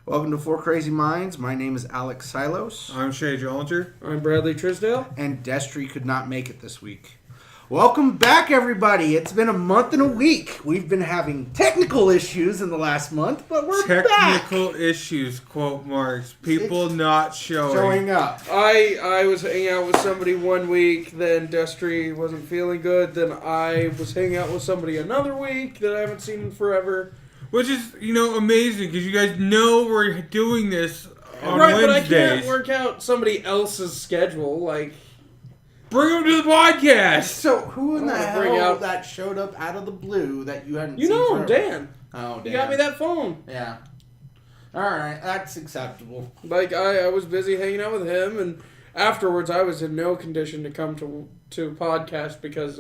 Welcome to ForCrazyMinds. My name is Alex Silos. I'm Shay Jollinger. I'm Bradley Trisdale. And Destry could not make it this week. Welcome back, everybody. It's been a month and a week. We've been having technical issues in the last month, but we're back. Technical issues, quote marks. People not showing up. I was hanging out with somebody one week, then Destry wasn't feeling good, then I was hanging out with somebody another week that I haven't seen in forever. Which is, amazing, because you guys know we're doing this on right, Wednesdays. But I can't work out somebody else's schedule, Bring them to the podcast! So, who in the hell out... that showed up out of the blue that you hadn't seen forever? Dan. Oh, Dan. You got me that phone. Yeah. Alright, that's acceptable. I was busy hanging out with him, and afterwards I was in no condition to come to podcast because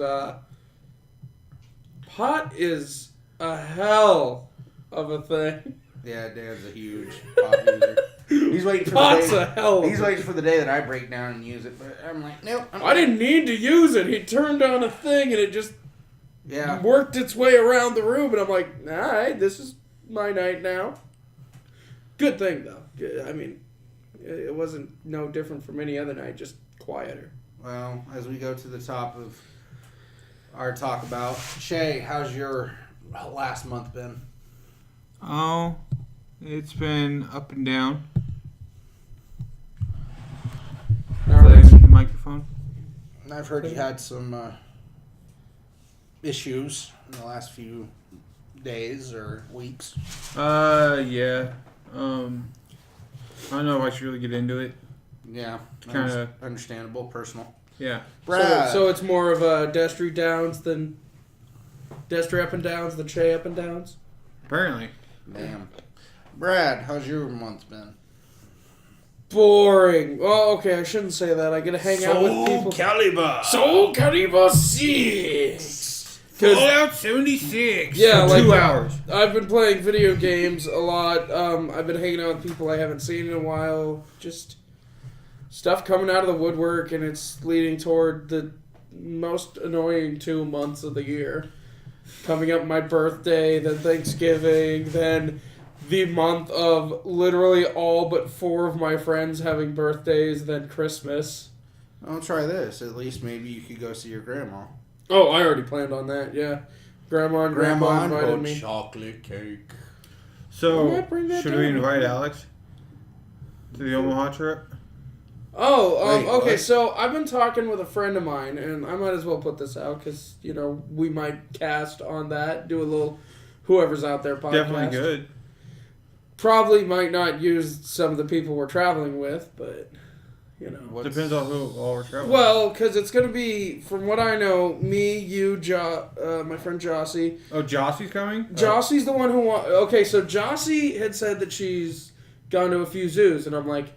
pot is a hell of a thing. Yeah, Dan's a huge pot user. He's waiting for Pot's the day. A hell. He's waiting for the day that I break down and use it. But I'm like, nope. I didn't need to use it. He turned on a thing and it just worked its way around the room. And I'm like, all right, this is my night now. Good thing though. I mean, it wasn't no different from any other night, just quieter. Well, as we go to the top of our talk about Shay, how's your last month been? Oh, it's been up and down. The microphone. I've heard you had some issues in the last few days or weeks. Yeah. I don't know if I should really get into it. Yeah, Kind of understandable, personal. Yeah. Brad. So it's more of a Destry downs than Destry up and downs than Shay up and downs? Apparently. Damn. Brad, how's your month been? Boring. Well, okay, I shouldn't say that. I get to hang out with people. Soul Calibur 6! Fallout 76. Yeah, for 2 hours. I've been playing video games a lot. I've been hanging out with people I haven't seen in a while. Just stuff coming out of the woodwork, and it's leading toward the most annoying 2 months of the year. Coming up my birthday, then Thanksgiving, then the month of literally all but 4 of my friends having birthdays, then Christmas. I'll try this. At least maybe you could go see your grandma. Oh, I already planned on that, yeah. Grandma and Grandpa invited me. Chocolate cake. So, should we invite Alex to the Omaha trip? Oh, Wait, okay, what? so I've been talking with a friend of mine, and I might as well put this out, because, we might cast on that, do a little whoever's out there podcast. Definitely good. Probably might not use some of the people we're traveling with, but, Depends on who all we're traveling. Well, because it's going to be, from what I know, me, you, my friend Jossie. Oh, Jossie's coming? Jossie's the one who okay, so Jossie had said that she's gone to a few zoos, and I'm like,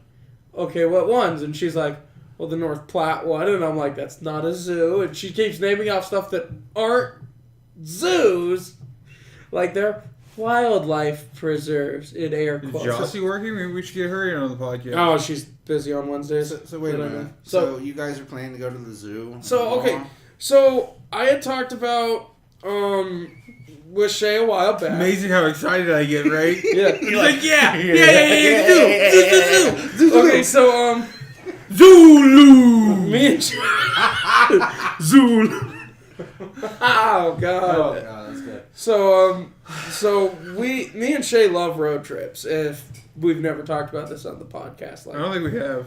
okay, what ones? And she's like, well, the North Platte one. And I'm like, that's not a zoo. And she keeps naming off stuff that aren't zoos. Like they're wildlife preserves in air quotes. Is Jossie working? Maybe we should get her in on the podcast. Oh, she's busy on Wednesdays. So wait a minute. So you guys are planning to go to the zoo? So, okay. So I had talked about with Shay a while back. Amazing how excited I get, right? Yeah. He's like, yeah, zoo. Okay, so Zulu. me and Zulu. Oh God. Oh god, that's good. So me and Shay love road trips. If we've never talked about this on the podcast, I don't think we have.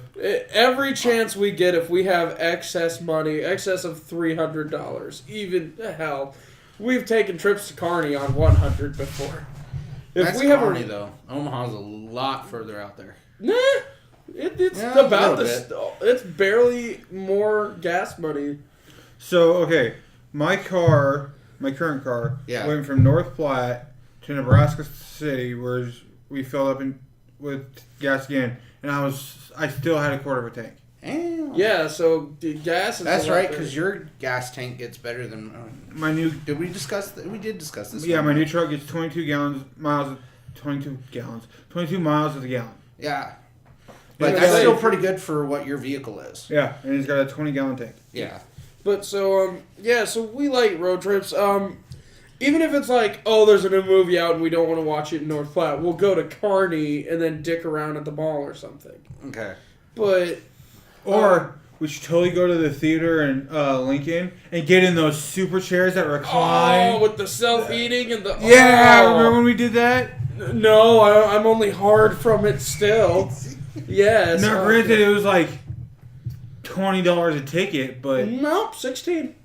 Every chance we get, if we have excess money, excess of $300, even hell, we've taken trips to Kearney on $100 before. If That's we have Kearney, though. Omaha's a lot further out there. Nah, it's Yeah, about a this. little It's barely more gas money. So, okay, my current car, went from North Platte to Nebraska City, where we filled up with gas again, and I still had a quarter of a tank. Damn. Yeah, so the gas is. That's right, because your gas tank gets better than my new. Did we discuss? We did discuss this. Yeah, my new truck gets 22 miles of the gallon. Yeah, but that's still pretty good for what your vehicle is. Yeah, and it's got a 20-gallon tank. Yeah. But so so we like road trips. Even if it's like, oh, there's a new movie out and we don't want to watch it in North Platte, we'll go to Kearney and then dick around at the mall or something. Okay. But... Or we should totally go to the theater in Lincoln and get in those super chairs that recline. Oh, with the self-eating and the... Yeah, remember when we did that? No, I'm only hard from it still. Yes. Now, granted, it was like $20 a ticket, but... Nope, 16.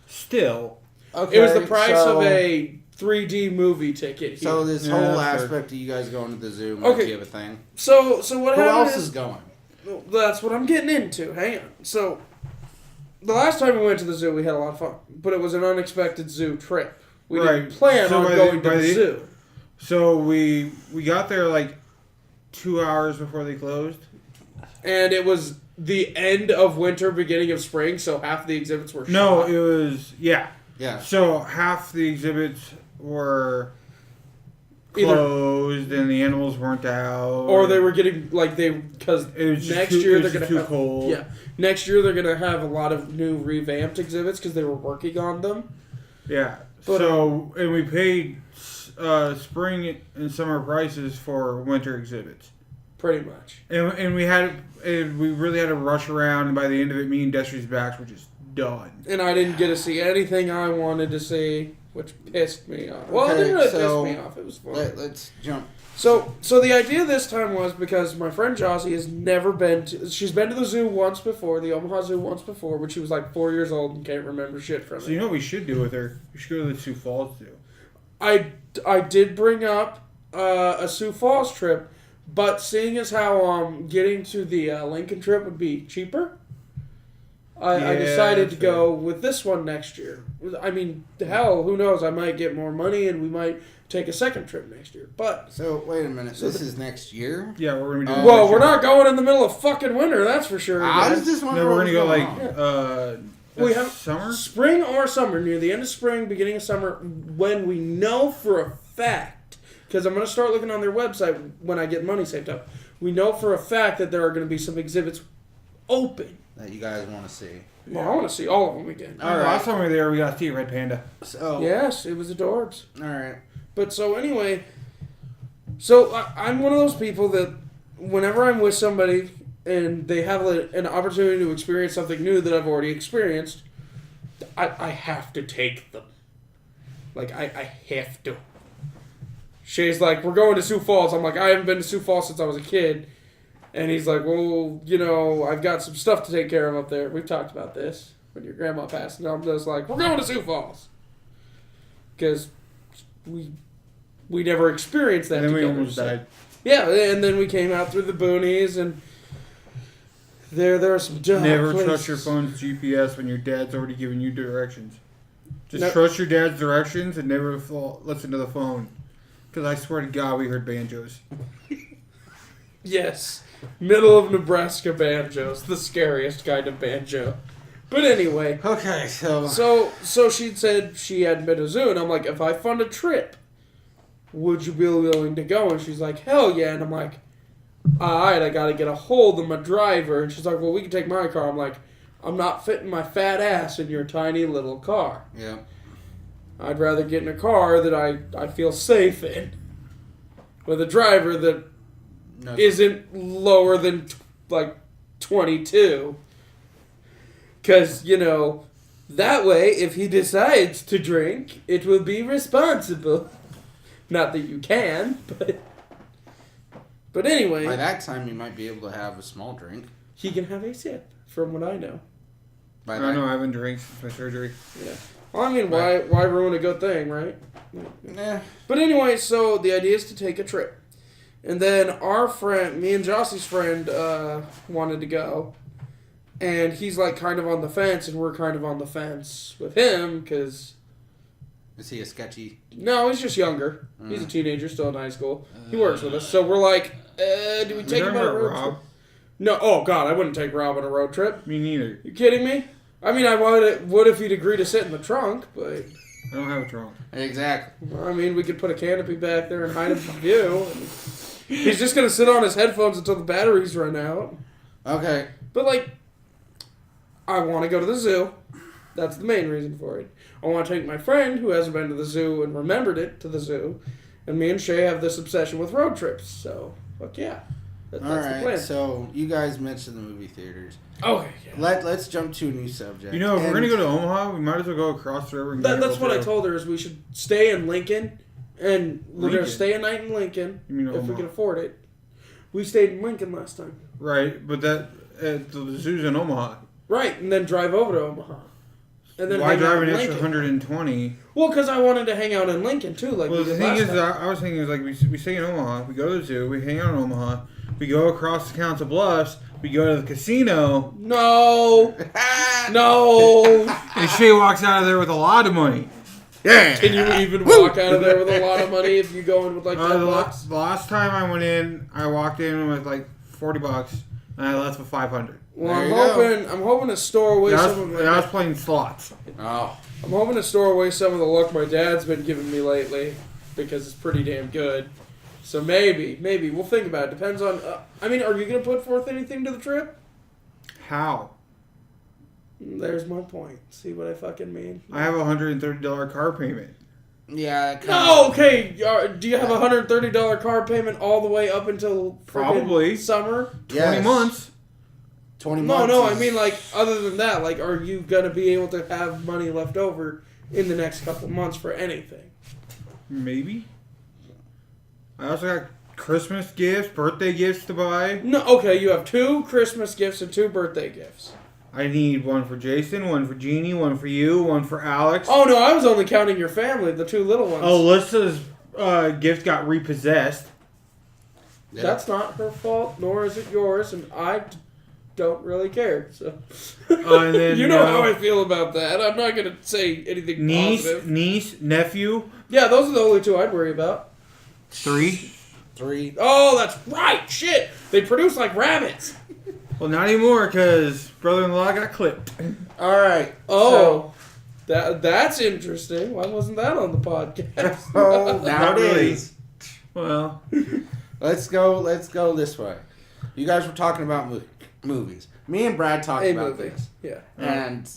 Still. Okay, It was the price of a 3D movie ticket here. So this whole aspect of you guys going to the zoo might be of a thing. So what Who happened else is going? That's what I'm getting into. Hang on. So, the last time we went to the zoo, we had a lot of fun. But it was an unexpected zoo trip. We didn't plan on going to the zoo. So we got there like 2 hours before they closed. And it was the end of winter, beginning of spring, so half the exhibits were shut. No, it was... Yeah. Yeah. So half the exhibits were closed and the animals weren't out. Or they were getting, like, because next year they're going to have... cold. Yeah. Next year they're going to have a lot of new revamped exhibits because they were working on them. Yeah. But, and we paid spring and summer prices for winter exhibits. Pretty much. And we really had to rush around, and by the end of it, me and Destry's backs were just done. And I didn't get to see anything I wanted to see, which pissed me off. Well, it didn't really piss me off. It was fun. Let's jump. So the idea this time was because my friend Jossie has never been to... She's been to the zoo once before, the Omaha Zoo once before, when she was like 4 years old and can't remember shit from it. So you know what we should do with her? We should go to the Sioux Falls Zoo. I did bring up a Sioux Falls trip, but seeing as how getting to the Lincoln trip would be cheaper, I decided to go with this one next year. I mean, hell, who knows? I might get more money and we might take a second trip next year. But so wait a minute, this is next year? Yeah, we're gonna be doing. Well, we're not going in the middle of fucking winter, that's for sure. I was just wondering. No, we're gonna go like we have summer, spring or summer, near the end of spring, beginning of summer, when we know for a fact, because I'm going to start looking on their website when I get money saved up. We know for a fact that there are going to be some exhibits open that you guys want to see. Well, I want to see all of them again. All right. Last time we were there, we got to see a red panda. So yes, it was adorbs. All right. But so anyway, so I'm one of those people that whenever I'm with somebody and they have an opportunity to experience something new that I've already experienced, I have to take them. Like, I have to. Shay's like, we're going to Sioux Falls. I'm like, I haven't been to Sioux Falls since I was a kid. And he's like, well, you know, I've got some stuff to take care of up there. We've talked about this when your grandma passed. And I'm just like, we're going to Sioux Falls. Because we never experienced that and then together. we almost died. Yeah, and then we came out through the boonies, and there are some dark Never places. trust your phone's GPS when your dad's already giving you directions. Just trust your dad's directions and never listen to the phone. Because I swear to God, we heard banjos. Yes. Middle of Nebraska banjos. The scariest kind of banjo. But anyway. Okay, So she said she hadn't been to a zoo, and I'm like, if I fund a trip, would you be willing to go? And she's like, hell yeah. And I'm like, alright, I gotta get a hold of my driver. And she's like, well, we can take my car. I'm like, I'm not fitting my fat ass in your tiny little car. Yeah. I'd rather get in a car that I feel safe in. With a driver that isn't lower than, 22. Because, you know, that way, if he decides to drink, it will be responsible. Not that you can, but anyway. By that time, you might be able to have a small drink. He can have a sip, from what I know. I don't know, I haven't drank since my surgery. Yeah. Well, I mean, why ruin a good thing, right? Nah. But anyway, so the idea is to take a trip. And then our friend, me and Jossie's friend, wanted to go. And he's like kind of on the fence, and we're kind of on the fence with him, because... Is he a sketchy? No, he's just younger. He's a teenager, still in high school. He works with us. So we're like, do we take him on a road trip? No, oh God, I wouldn't take Rob on a road trip. Me neither. You kidding me? I mean, I would if he'd agree to sit in the trunk, but... I don't have a trunk. Exactly. I mean, we could put a canopy back there and hide him from view. He's just going to sit on his headphones until the batteries run out. Okay. But, I want to go to the zoo. That's the main reason for it. I want to take my friend who hasn't been to the zoo and remembered it to the zoo, and me and Shay have this obsession with road trips. So, fuck yeah. That's the plan. So you guys mentioned the movie theaters. Okay, yeah. Let's jump to a new subject. If we're going to go to Omaha, we might as well go across the river. And That's what I told her, is we should stay in Lincoln, and we're going to stay a night in Lincoln if we can afford it. We stayed in Lincoln last time. Right, but the zoo's in Omaha. Right, and then drive over to Omaha. And then why drive an extra 120? Well, because I wanted to hang out in Lincoln, too. Like the thing is, I was thinking, we stay in Omaha, we go to the zoo, we hang out in Omaha, we go across the Council Bluffs, we go to the casino. No! No! And Shay walks out of there with a lot of money. Yeah. Can you even walk out of there with a lot of money if you go in with like $10? The last time I went in, I walked in with like $40, and I left with $500. Well, I'm hoping to store away some of my... I was playing slots. Oh. I'm hoping to store away some of the luck my dad's been giving me lately, because it's pretty damn good. So maybe we'll think about it. Depends on. Are you gonna put forth anything to the trip? How? There's my point. See what I fucking mean? I have a $130 car payment. Yeah. No, okay. Do you have a $130 car payment all the way up until probably summer? 20 months. 20 months. No. I mean, like, other than that, like, are you gonna be able to have money left over in the next couple months for anything? Maybe. I also got Christmas gifts, birthday gifts to buy. No, okay. You have 2 Christmas gifts and 2 birthday gifts. I need one for Jason, one for Jeannie, one for you, one for Alex. Oh, no, I was only counting your family, the 2 little ones. Alyssa's gift got repossessed. Yeah. That's not her fault, nor is it yours, and I don't really care. So, and then, you know how I feel about that. I'm not going to say anything positive. Niece, nephew. Yeah, those are the only 2 I'd worry about. 3. Oh, that's right. Shit. They produce like rabbits. Well, not anymore, because brother-in-law got clipped. All right. Oh, so, that's interesting. Why wasn't that on the podcast? Oh, now it is. Well, let's go this way. You guys were talking about movies. Me and Brad talked about this. Yeah. And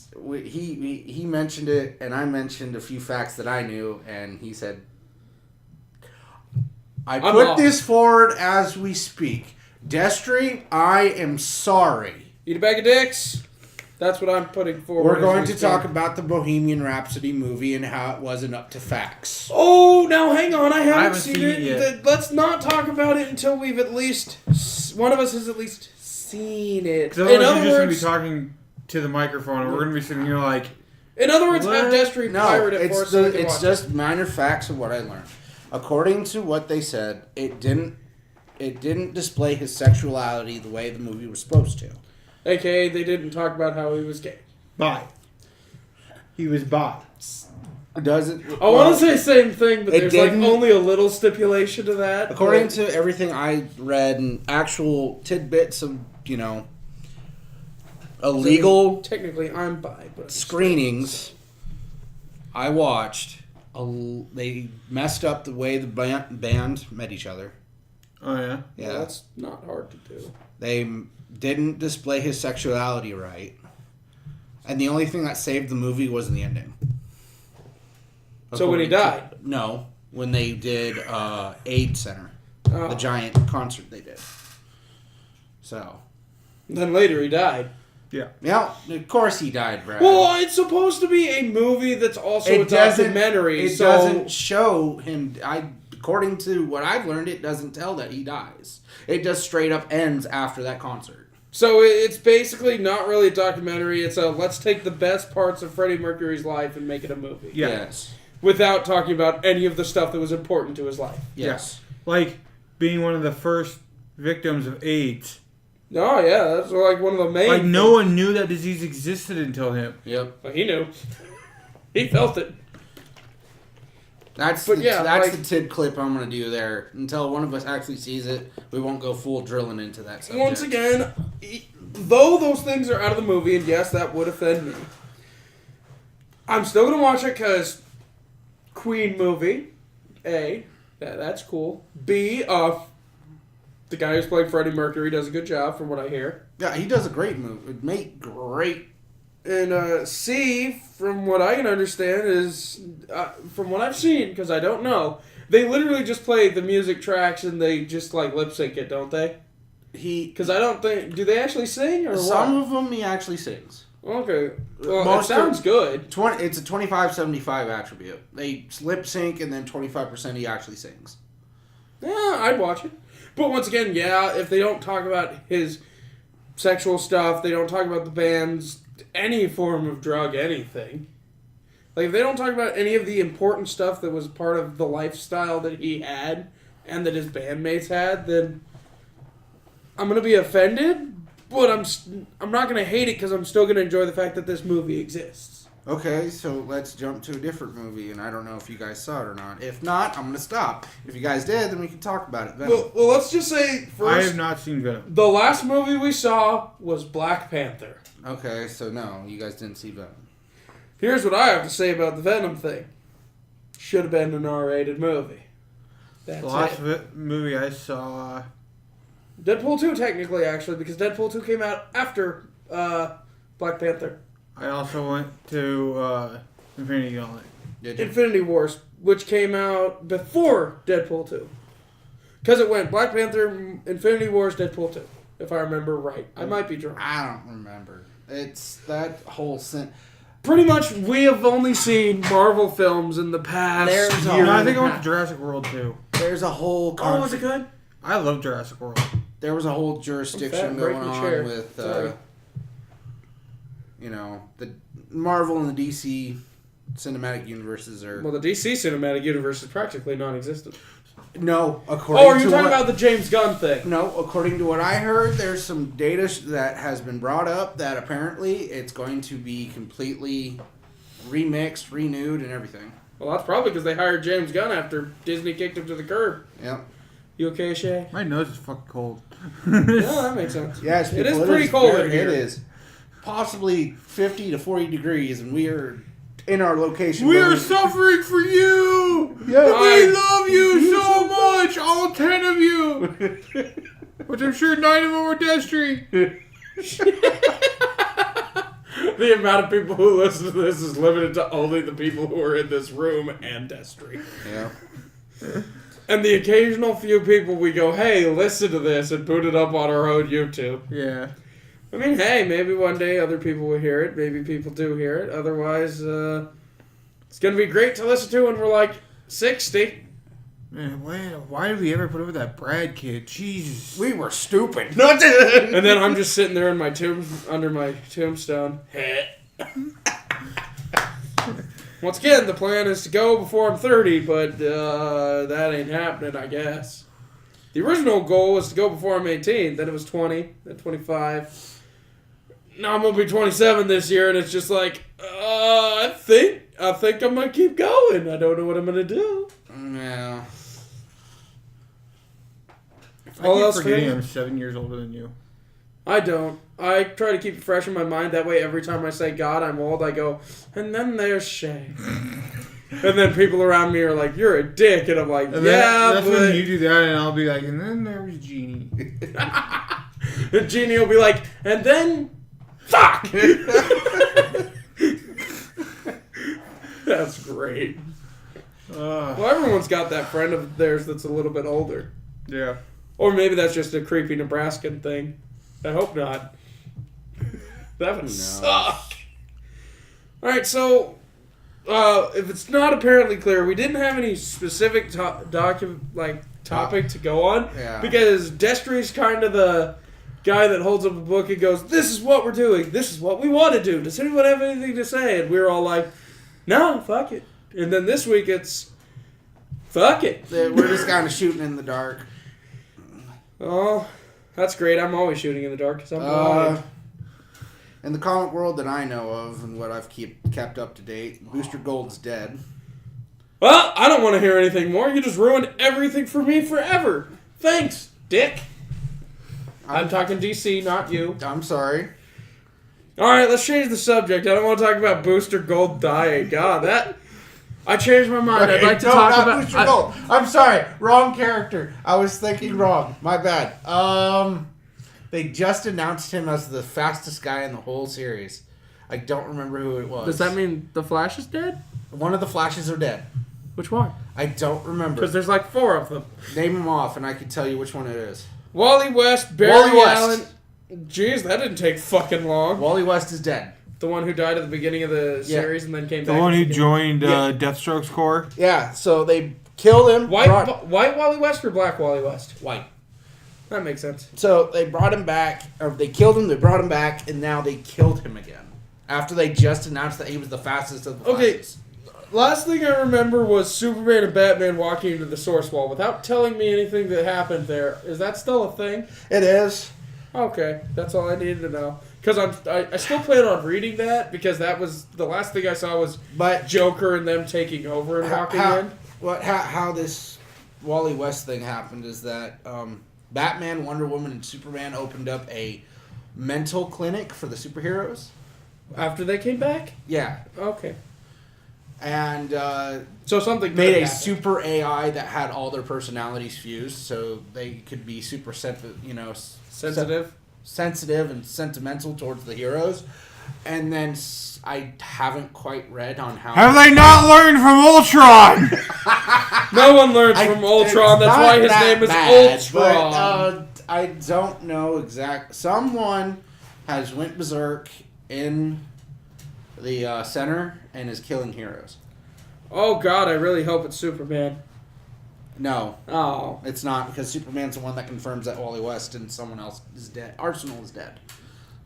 he mentioned it, and I mentioned a few facts that I knew, and he said, I put this forward as we speak. Destry, I am sorry. Eat a bag of dicks. That's what I'm putting forward. We're going to talk about the Bohemian Rhapsody movie and how it wasn't up to facts. Oh, now hang on. I haven't seen it yet. Let's not talk about it until we've at least... One of us has at least seen it. In other words... You're just going to be talking to the microphone, and we're going to be sitting here like... In other words, have Destry pirate it for us. It's just minor facts of what I learned. According to what they said, it didn't display his sexuality the way the movie was supposed to. AKA, they didn't talk about how he was gay. Bi. He was bi. Does it? I want to say the same thing, but there's like only a little stipulation to that. According to everything I read and actual tidbits of, illegal... Technically, I'm bi, but... screenings I watched... They messed up the way the band met each other. Oh, yeah? Yeah. Well, that's not hard to do. They didn't display his sexuality right. And the only thing that saved the movie was the ending. So when he died? No. When they did Aid Center. Oh. The giant concert they did. So. Then later he died. Yeah. Yeah, of course he died, Brad. Well, it's supposed to be a movie that's also a documentary. It doesn't show him... According to what I've learned, it doesn't tell that he dies. It just straight up ends after that concert. So it's basically not really a documentary. It's let's take the best parts of Freddie Mercury's life and make it a movie. Yeah. Yes. Without talking about any of the stuff that was important to his life. Yes. Yeah. Like being one of the first victims of AIDS. Oh, yeah. That's like one of the main... Like no one knew that disease existed until him. Yep. But he knew. He felt it. That's the tid clip I'm going to do there. Until one of us actually sees it, we won't go full drilling into that subject. Once again, though those things are out of the movie, and yes, that would offend me, I'm still going to watch it because Queen movie, A, that's cool. B, the guy who's playing Freddie Mercury does a good job from what I hear. Yeah, he does a great movie. Great And C, from what I can understand, is from what I've seen, because I don't know, they literally just play the music tracks and they just like lip sync it, don't they? Because I don't think, do they actually sing or some what? of them he actually sings. Okay, well, it sounds good. It's a 25-75 attribute. They lip sync and then 25% he actually sings. Yeah, I'd watch it. But once again, yeah, if they don't talk about his sexual stuff, they don't talk about the band's any form of drug, anything. Like, if they don't talk about any of the important stuff that was part of the lifestyle that he had and that his bandmates had, then I'm going to be offended, but I'm not going to hate it because I'm still going to enjoy the fact that this movie exists. Okay, so let's jump to a different movie, and I don't know if you guys saw it or not. If not, I'm going to stop. If you guys did, then we can talk about it. Well, let's just say first, I have not seen Venom. The last movie we saw was Black Panther. Okay, so no, you guys didn't see Venom. Here's what I have to say about the Venom thing. Should have been an R-rated movie. That's the last movie I saw... Deadpool 2, technically, actually, because Deadpool 2 came out after Black Panther. I also went to Infinity Gauntlet. Infinity Wars, which came out before Deadpool 2. Because it went Black Panther, Infinity Wars, Deadpool 2, if I remember right. I might be drunk. I don't remember. It's that whole... Pretty much, we have only seen Marvel films in the past year. No, I think I went to Jurassic World, too. There's a whole... Oh, was it good? I love Jurassic World. There was a whole jurisdiction going on with, the Marvel and the DC cinematic universes are... Well, the DC cinematic universe is practically non-existent. No, according to are you talking about the James Gunn thing? No, according to what I heard, there's some data that has been brought up that apparently it's going to be completely remixed, renewed, and everything. Well, that's probably because they hired James Gunn after Disney kicked him to the curb. Yep. You okay, Shay? My nose is fucking cold. Yeah, that makes sense. Yes, it is pretty cold in here. It is. Possibly 50 to 40 degrees, and we are in our location. We are suffering for you! Yeah. We love you so much! All 10 of you! Which I'm sure 9 of them were Destry. The amount of people who listen to this is limited to only the people who are in this room and Destry. Yeah. And the occasional few people we go, hey, listen to this, and put it up on our own YouTube. Yeah. I mean, hey, maybe one day other people will hear it. Maybe people do hear it. Otherwise, it's going to be great to listen to when we're like 60. Man, why did we ever put up with that Brad kid? Jesus. We were stupid. And then I'm just sitting there in my under my tombstone. Once again, the plan is to go before I'm 30, but that ain't happening, I guess. The original goal was to go before I'm 18. Then it was 20, then 25. Now I'm going to be 27 this year, and it's just like, I think I'm going to keep going. I don't know what I'm going to do. No. I keep forgetting I'm 7 years older than you. I don't. I try to keep it fresh in my mind. That way, every time I say God, I'm old, I go, and then there's Shay. And then people around me are like, you're a dick. And I'm like, that's when you do that, and I'll be like, and then there was Jeannie. And Jeannie will be like, and then, fuck! That's great. Well, everyone's got that friend of theirs that's a little bit older. Yeah. Or maybe that's just a creepy Nebraskan thing. I hope not. That would suck. Alright, so, if it's not apparently clear, we didn't have any specific topic to go on. Yeah. Because Destry's kind of the guy that holds up a book and goes, this is what we're doing. This is what we want to do. Does anyone have anything to say? And we're all like, no, fuck it. And then this week it's, fuck it. We're just kind of shooting in the dark. Oh, that's great. I'm always shooting in the dark because I'm blind. In the comic world that I know of and what I've kept up to date, Booster Gold's dead. Well, I don't want to hear anything more. You just ruined everything for me forever. Thanks, dick. I'm talking DC, not you. I'm sorry. All right, let's change the subject. I don't want to talk about Booster Gold dying. God, I changed my mind. I'd like to talk about Booster Gold. I'm sorry, wrong character. I was thinking wrong. My bad. They just announced him as the fastest guy in the whole series. I don't remember who it was. Does that mean the Flash is dead? One of the Flashes are dead. Which one? I don't remember. Because there's like 4 of them. Name them off, and I can tell you which one it is. Wally West, Barry Allen. Jeez, that didn't take fucking long. Wally West is dead. The one who died at the beginning of the series and then came back. The one who joined Deathstroke's Corps? Yeah, so they killed him. White Wally West or black Wally West? White. That makes sense. So they brought him back, or they killed him, they brought him back, and now they killed him again. After they just announced that he was the fastest of the fastest. Last thing I remember was Superman and Batman walking into the Source Wall without telling me anything that happened there. Is that still a thing? It is. Okay, that's all I needed to know. Because I still plan on reading that, because that was the last thing I saw was Joker and them taking over and walking in. How this Wally West thing happened is that Batman, Wonder Woman, and Superman opened up a mental clinic for the superheroes. After they came back? Yeah. Okay. And so something made a super AI that had all their personalities fused, so they could be super sensitive and sentimental towards the heroes. And then I haven't quite read on how. Have they not learned from Ultron? No one learns from Ultron. That's why his name is Ultron. But, I don't know exact. Someone has went berserk in the center and is killing heroes. Oh God, I really hope it's Superman. No. Oh. It's not, because Superman's the one that confirms that Wally West and someone else is dead. Arsenal is dead.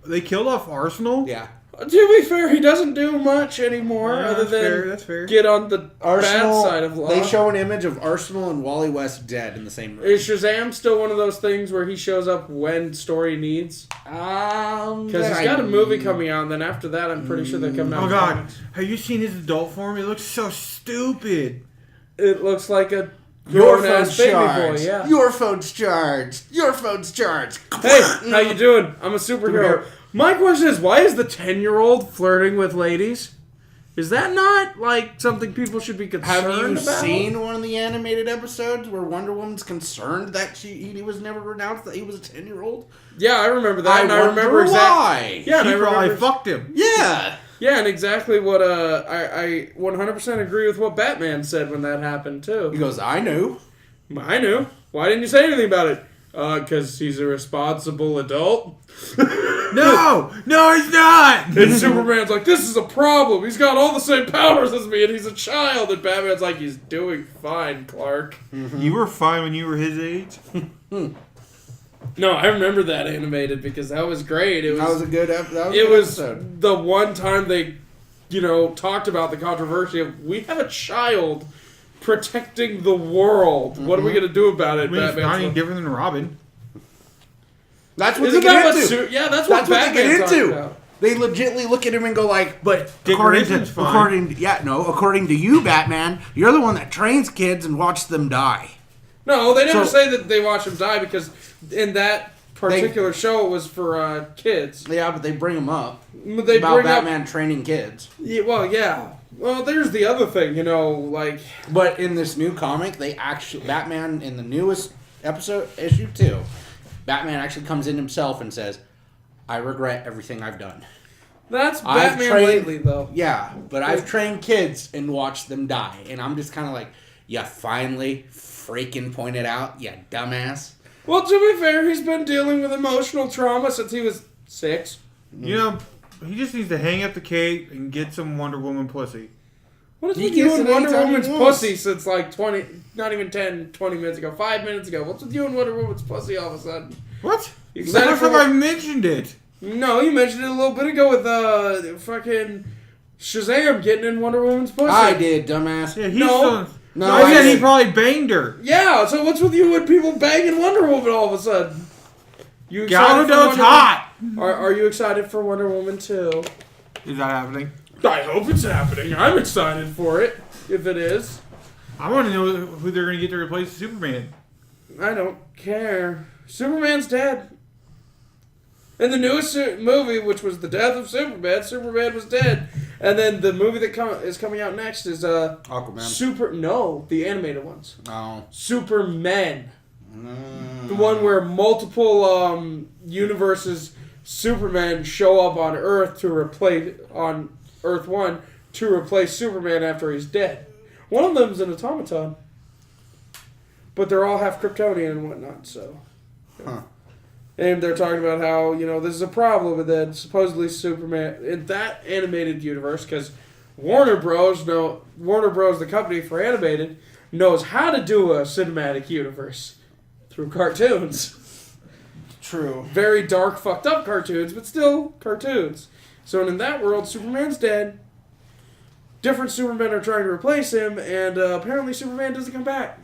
They killed off Arsenal? Yeah. To be fair, he doesn't do much anymore other than get on the Arsenal, bad side of law. They show an image of Arsenal and Wally West dead in the same room. Is Shazam still one of those things where he shows up when story needs? Because he's got a movie coming out, and then after that, I'm pretty sure they're coming out. Oh God, have you seen his adult form? It looks so stupid. It looks like a your phone's baby charged. Boy, yeah. Your phone's charged. Your phone's charged. Hey, how you doing? I'm a superhero. My question is, why is the 10-year-old flirting with ladies? Is that not, like, something people should be concerned about? Have you seen one of the animated episodes where Wonder Woman's concerned that he was never announced that he was a 10-year-old? Yeah, I remember that. I remember exactly. Yeah, she probably fucked him. Yeah. Yeah, and exactly what I 100% agree with what Batman said when that happened, too. He goes, I knew. I knew. Why didn't you say anything about it? Because he's a responsible adult. No, he's not. And Superman's like, this is a problem. He's got all the same powers as me, and he's a child. And Batman's like, he's doing fine, Clark. Mm-hmm. You were fine when you were his age. No, I remember that animated because that was great. That was a good episode. It was the one time they, talked about the controversy of we have a child protecting the world. Mm-hmm. What are we going to do about it? It's not any different than Robin. That's what they get into. That's what they get into. They legitimately look at him and go like, but according to you, Batman, you're the one that trains kids and watches them die. No, they never say that they watch them die because in that particular show it was for kids. Yeah, but they bring them up. They about bring Batman training kids. Yeah, well, there's the other thing, But in this new comic, Batman in the newest episode, issue 2, Batman actually comes in himself and says, I regret everything I've done. That's Batman lately, though. Yeah, but I've trained kids and watched them die. And I'm just kind of like, you finally freaking pointed out, you dumbass. Well, to be fair, he's been dealing with emotional trauma since he was 6. He just needs to hang up the cape and get some Wonder Woman pussy. What is with you and Wonder Woman's pussy since like 20 minutes ago, 5 minutes ago? What's with you and Wonder Woman's pussy all of a sudden? What? The first time I mentioned it. No, you mentioned it a little bit ago with fucking Shazam getting in Wonder Woman's pussy. I did, dumbass. Yeah, I said he probably banged her. Yeah, so what's with you and people banging Wonder Woman all of a sudden? You excited for Wonder hot. Are you excited for Wonder Woman 2? Is that happening? I hope it's happening. I'm excited for it, if it is. I want to know who they're going to get to replace Superman. I don't care. Superman's dead. In the newest movie, which was the death of Superman was dead. And then the movie that is coming out next is Aquaman. The animated ones. Oh. Superman. The one where multiple universes Superman show up on Earth on Earth 1 to replace Superman after he's dead. One of them's an automaton. But they're all half Kryptonian and whatnot, so. Huh. And they're talking about how, this is a problem with that supposedly Superman in that animated universe, because Warner Bros., the company for animated, knows how to do a cinematic universe through cartoons. True. Very dark, fucked up cartoons, but still cartoons. So in that world, Superman's dead. Different Supermen are trying to replace him, and apparently Superman doesn't come back.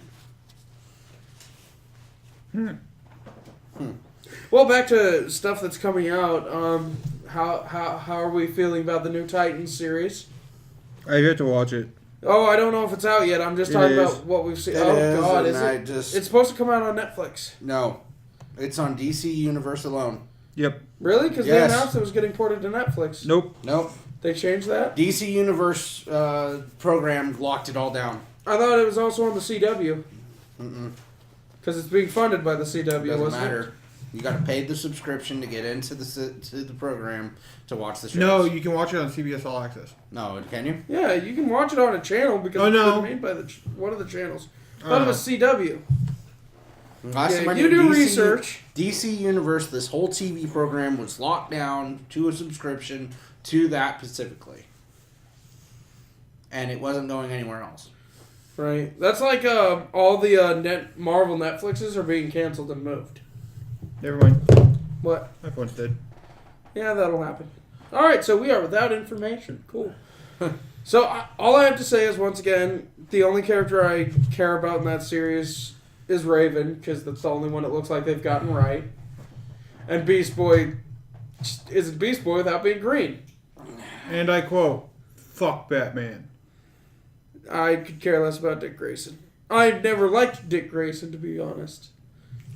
Well, back to stuff that's coming out. How are we feeling about the new Titans series? I've yet to watch it. Oh, I don't know if it's out yet. I'm just talking about what we've seen. God, is it? It's supposed to come out on Netflix. No, it's on DC Universe alone. Yep. Really? Because they announced it was getting ported to Netflix. Nope. They changed that? DC Universe program locked it all down. I thought it was also on the CW. Because it's being funded by the CW. Doesn't matter. You got to pay the subscription to get into the program to watch the shows. No, you can watch it on CBS All Access. No, can you? Yeah, you can watch it on a channel because it's made by one of the channels. I thought it was CW. You do research. DC Universe, this whole TV program was locked down to a subscription to that specifically. And it wasn't going anywhere else. Right. That's like all the Marvel Netflixes are being canceled and moved. Never mind. What? My phone's dead. Yeah, that'll happen. All right, so we are without information. Cool. So all I have to say is, once again, the only character I care about in that series is Raven, because that's the only one it looks like they've gotten right. And Beast Boy isn't Beast Boy without being green. And I quote, "Fuck Batman." I could care less about Dick Grayson. I've never liked Dick Grayson, to be honest.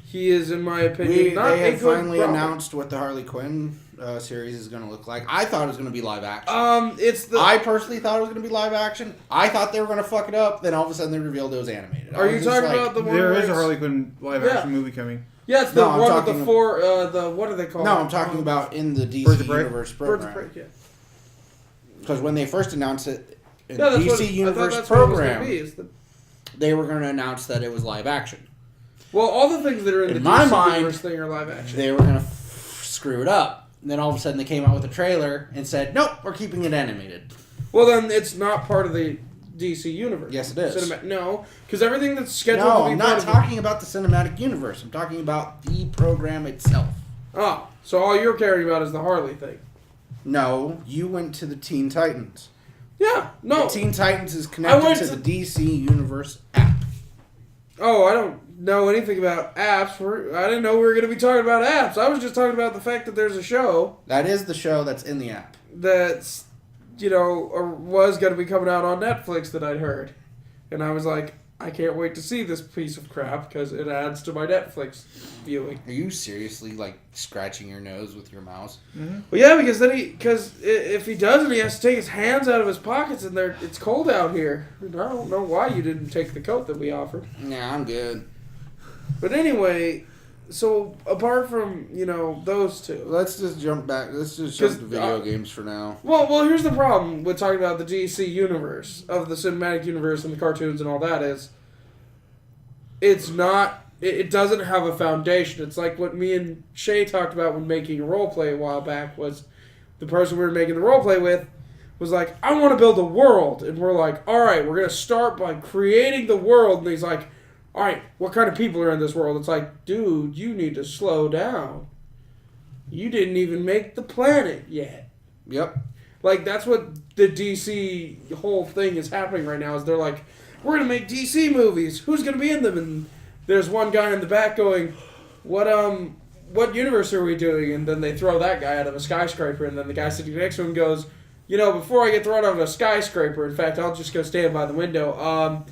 He is, in my opinion, not they a have good finally Robin. announced what the Harley Quinn series is going to look like. I thought it was going to be live action. I personally thought it was going to be live action. I thought they were going to fuck it up. Then all of a sudden they revealed it was animated. Are you talking about the one? There is a Harley Quinn live action movie coming. Yeah, it's the one with the four. What are they called? No, I'm talking about in the DC Universe program. Birds of Prey, yeah. Because when they first announced it in the that's DC Universe program, they were going to announce that it was live action. Well, all the things that are in the DC Universe thing are live action. They were going to screw it up. And then all of a sudden they came out with a trailer and said, nope, we're keeping it animated. Well, then it's not part of the DC Universe. Yes, it is. No, because everything that's scheduled to be I'm not talking about the cinematic universe. I'm talking about the program itself. Oh, so all you're caring about is the Harley thing. No, you went to the Teen Titans. Yeah, no. The Teen Titans is connected to the DC Universe app. Oh, I don't know anything about apps. I didn't know we were going to be talking about apps. I was just talking about the fact that there's a show. That is the show that's in the app. That's, or was going to be coming out on Netflix that I'd heard. And I was like, I can't wait to see this piece of crap because it adds to my Netflix viewing. Are you seriously, scratching your nose with your mouse? Mm-hmm. Well, yeah, because if he doesn't, he has to take his hands out of his pockets, and it's cold out here. I don't know why you didn't take the coat that we offered. Yeah, I'm good. But anyway, so apart from, those two. Let's just jump back. Let's just jump to video games for now. Well, here's the problem with talking about the DC universe, of the cinematic universe and the cartoons and all that is, it's not... It doesn't have a foundation. It's like what me and Shay talked about when making a roleplay a while back, was the person we were making the roleplay with was like, I want to build a world. And we're like, all right, we're going to start by creating the world. And he's like, all right, what kind of people are in this world? It's like, dude, you need to slow down. You didn't even make the planet yet. Yep. That's what the DC whole thing is happening right now, is they're like, we're going to make DC movies. Who's going to be in them? And there's one guy in the back going, what universe are we doing? And then they throw that guy out of a skyscraper, and then the guy sitting next to him goes, before I get thrown out of a skyscraper, in fact, I'll just go stand by the window.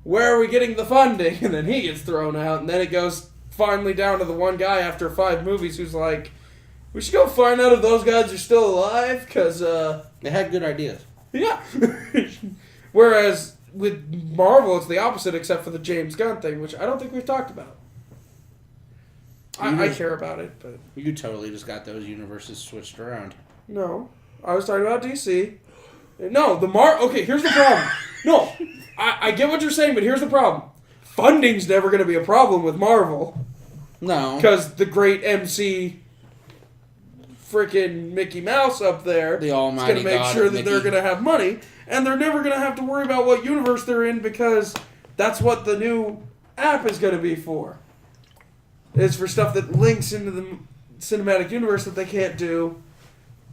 Where are we getting the funding? And then he gets thrown out, and then it goes finally down to the one guy after 5 movies who's like, we should go find out if those guys are still alive, because, they had good ideas. Yeah. Whereas with Marvel, it's the opposite, except for the James Gunn thing, which I don't think we've talked about. I care about it, but... You totally just got those universes switched around. No. I was talking about DC. No, Okay, here's the problem. No, I get what you're saying, but here's the problem. Funding's never going to be a problem with Marvel. No. Because the great MC... freaking Mickey Mouse up there the almighty is going to make sure that they're going to have money, and they're never going to have to worry about what universe they're in because that's what the new app is going to be for. It's for stuff that links into the cinematic universe that they can't do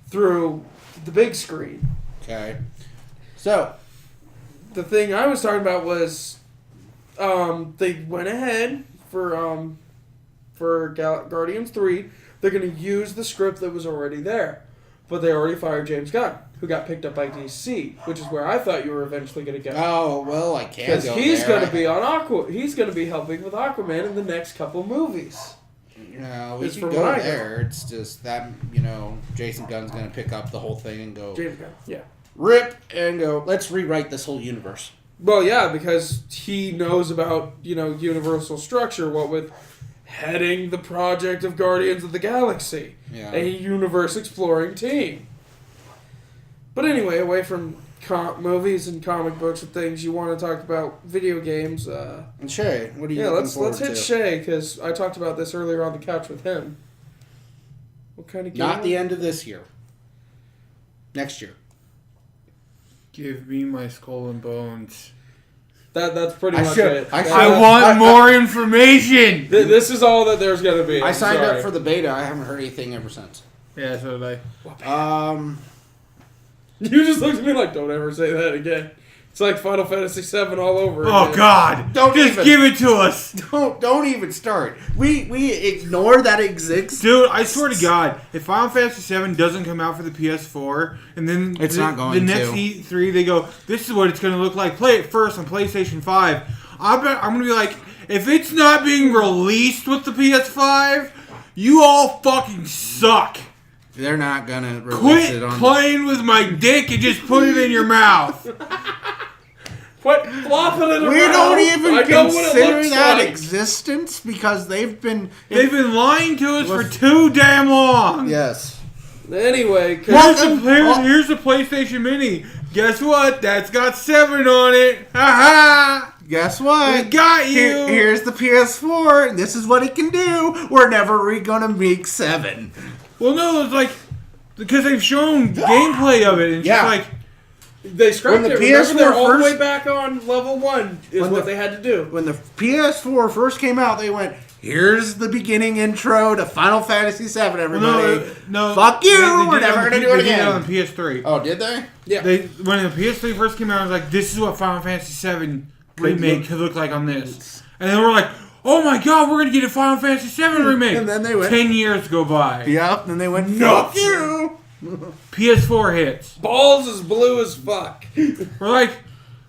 through the big screen. Okay. So, the thing I was talking about was they went ahead for Guardians 3. They're going to use the script that was already there. But they already fired James Gunn, who got picked up by DC, which is where I thought you were eventually going to go. Oh, well, I can't Because he's going to be on He's going to be helping with Aquaman in the next couple movies. No, we can go there. It's just that, Jason Gunn's going to pick up the whole thing and go... James Gunn, yeah. Rip and go, let's rewrite this whole universe. Well, yeah, because he knows about, universal structure, what with... heading the project of Guardians of the Galaxy. Yeah. A universe-exploring team. But anyway, away from movies and comic books and things, you want to talk about video games. And Shay, what are you looking forward to? Let's hit Shay, because I talked about this earlier on the couch with him. What kind of game? Not the end of this year. Next year. Give me my Skull and Bones. That's pretty much it. I want more information! This is all that there's going to be. I signed up for the beta. I haven't heard anything ever since. Yeah, so did I. You just looked at me like, don't ever say that again. It's like Final Fantasy VII all over again. Oh, God! Give it to us! Don't even start. We ignore that it exists. Dude, I swear to God, if Final Fantasy VII doesn't come out for the PS4, and then it's not going the next E3, they go, this is what it's going to look like. Play it first on PlayStation 5. I'm going to be like, if it's not being released with the PS5, you all fucking suck. They're not going to release it on... Quit playing with my dick and just put it in your mouth. Quit flopping it around. We don't even consider that existence because they've been lying to us for too damn long. Yes. Anyway, here's the PlayStation Mini. Guess what? That's got 7 on it. Ha ha. Guess what? We got you. Here's the PS4. And this is what it can do. We're never gonna make 7. Well, no, it's like because they've shown gameplay of it, and it's just like. They scrapped it. Remember, they're all the way back on level 1 is what they had to do. When the PS4 first came out, they went, here's the beginning intro to Final Fantasy VII, everybody. No. Fuck you! We're never going to do it again. They did it on PS3. Oh, did they? Yeah. When the PS3 first came out, I was like, this is what Final Fantasy VII remake could look like on this. And then we're like, oh my God, we're going to get a Final Fantasy VII remake. And then they went... 10 years go by. Yep, and then they went, fuck you! PS4 hits. Balls as blue as fuck. We're like,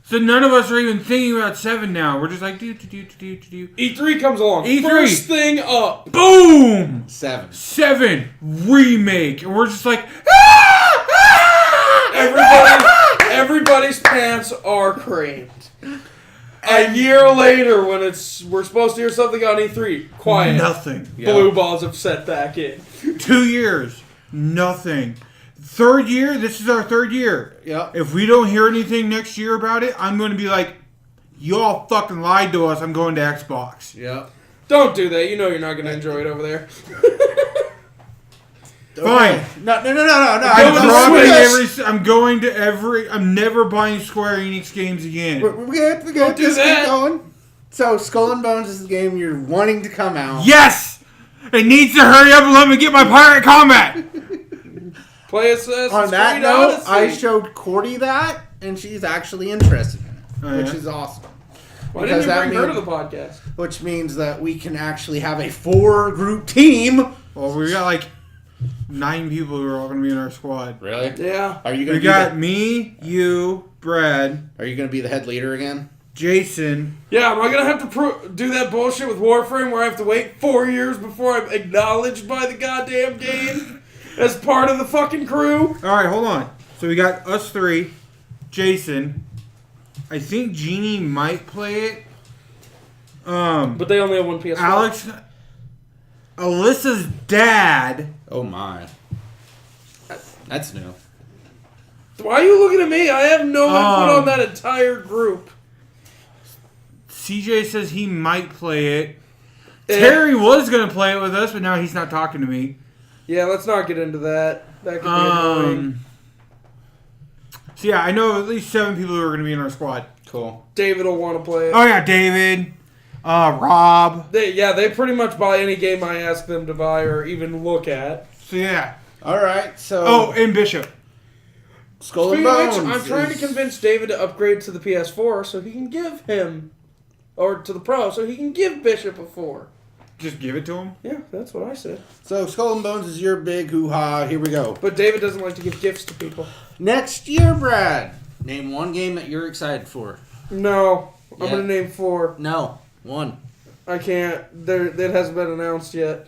so none of us are even thinking about 7 now. We're just like, do. E3 comes along. E3. First thing up. Boom! 7 remake. And we're just like, Everybody's pants are creamed. A year later, when we're supposed to hear something on E3, quiet. Nothing. Blue balls have set back in. 2 years. Nothing. Third year, this is our 3rd year. Yeah. If we don't hear anything next year about it, I'm going to be like, you all fucking lied to us. I'm going to Xbox. Yeah. Don't do that. You know you're not going to enjoy it over there. Fine. No. I'm never buying Square Enix games again. We have to go. Just keep going. So, Skull and Bones is the game you're wanting to come out. Yes! It needs to hurry up and let me get my Pirate Combat! Play Assassin's On that Creed note, Odyssey. I showed Cordy that, and she's actually interested in it, which is awesome. Why didn't you bring her to the podcast? Which means that we can actually have a 4-group team. Well, we got like 9 people who are all going to be in our squad. Really? Yeah. Are you going to? We got me, you, Brad. Are you going to be the head leader again? Jason. Yeah, am I going to have to do that bullshit with Warframe where I have to wait 4 years before I'm acknowledged by the goddamn game as part of the fucking crew? Alright, hold on. So we got us 3, Jason. I think Jeannie might play it. But they only have one PS4. Alex. Alyssa's dad. Oh my. That's new. Why are you looking at me? I have no input on that entire group. CJ says he might play it. Terry was going to play it with us, but now he's not talking to me. Yeah, let's not get into that. That could be annoying. So yeah, I know at least 7 people who are going to be in our squad. Cool. David will want to play it. Oh yeah, David. Rob. They pretty much buy any game I ask them to buy or even look at. So yeah. All right, so... Oh, and Bishop. Skull and Bones. I'm trying to convince David to upgrade to the PS4 so he can give him... Or to the Pro, so he can give Bishop a 4. Just give it to him? Yeah, that's what I said. So, Skull and Bones is your big hoo-ha. Here we go. But David doesn't like to give gifts to people. Next year, Brad. Name one game that you're excited for. No. I'm Yeah. going to name 4. No. One. I can't. That hasn't been announced yet.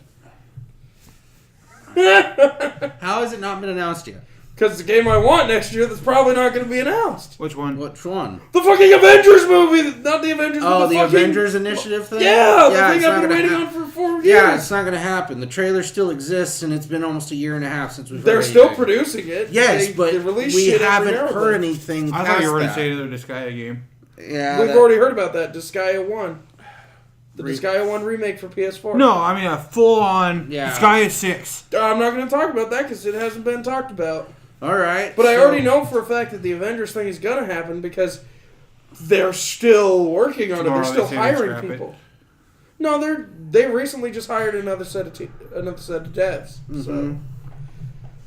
How has it not been announced yet? Because it's the game I want next year that's probably not going to be announced. Which one? Which one? The fucking Avengers movie! Not the Avengers, but Oh, the the fucking... Avengers Initiative thing? Yeah, the thing it's I've not been gonna waiting hap- on for 4 years. Yeah, it's not going to happen. The trailer still exists, and it's been almost a year and a half since we've They're heard still anything. producing it. Yes, but they release we shit every haven't now and heard then. anything I past thought you were going to that. say another Disgaea game. Yeah, We've already heard about that. Disgaea 1. The Re- Disgaea 1 remake for PS4. No, I mean a full-on Disgaea 6. I'm not going to talk about that because it hasn't been talked about. All right. But I already know for a fact that the Avengers thing is going to happen because they're still working on it. They're still hiring people. No, they recently just hired another set of devs. Mm-hmm.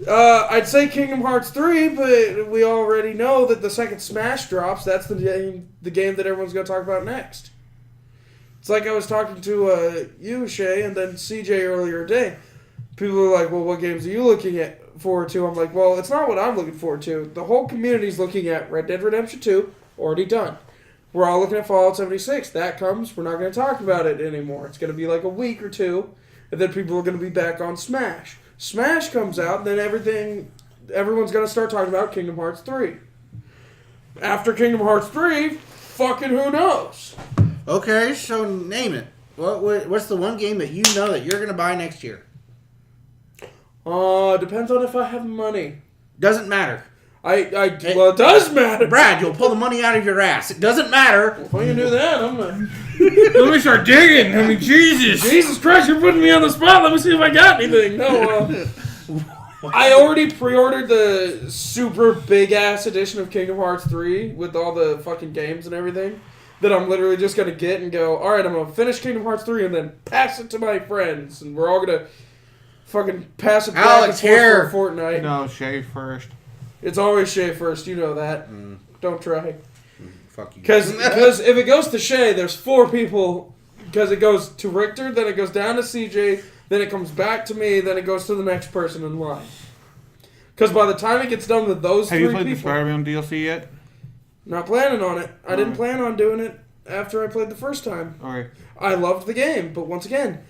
So, I'd say Kingdom Hearts 3, but we already know that the second Smash drops, that's the game that everyone's going to talk about next. It's like I was talking to you, Shay, and then CJ earlier today. People were like, well, what games are you looking forward to? I'm like, well, it's not what I'm looking forward to. The whole community's looking at Red Dead Redemption 2, already done. We're all looking at Fallout 76. That comes, we're not going to talk about it anymore. It's going to be like a week or two, and then people are going to be back on Smash. Smash comes out, and then everyone's going to start talking about Kingdom Hearts 3. After Kingdom Hearts 3, fucking who knows? Okay, so name it. What's the one game that you know that you're going to buy next year? Depends on if I have money. Doesn't matter. Well, it does matter. Brad, you'll pull the money out of your ass. It doesn't matter. If I can do that, I'm not... Let me start digging. I mean, Jesus Christ, you're putting me on the spot. Let me see if I got anything. No, I already pre-ordered the super big-ass edition of Kingdom Hearts 3 with all the fucking games and everything that I'm literally just going to get and go, all right, I'm going to finish Kingdom Hearts 3 and then pass it to my friends. And we're all going to fucking pass it back and forth for a fortnight. No, Shay first. It's always Shay first. You know that. Don't try. Fuck you. Because if it goes to Shay, there's 4 people. Because it goes to Richter, then it goes down to CJ, then it comes back to me, then it goes to the next person in line. Because by the time it gets done with those 3 people... Have you played the Spider-Man DLC yet? Not planning on it. I didn't plan on doing it after I played the first time. Okay. I loved the game, but once again...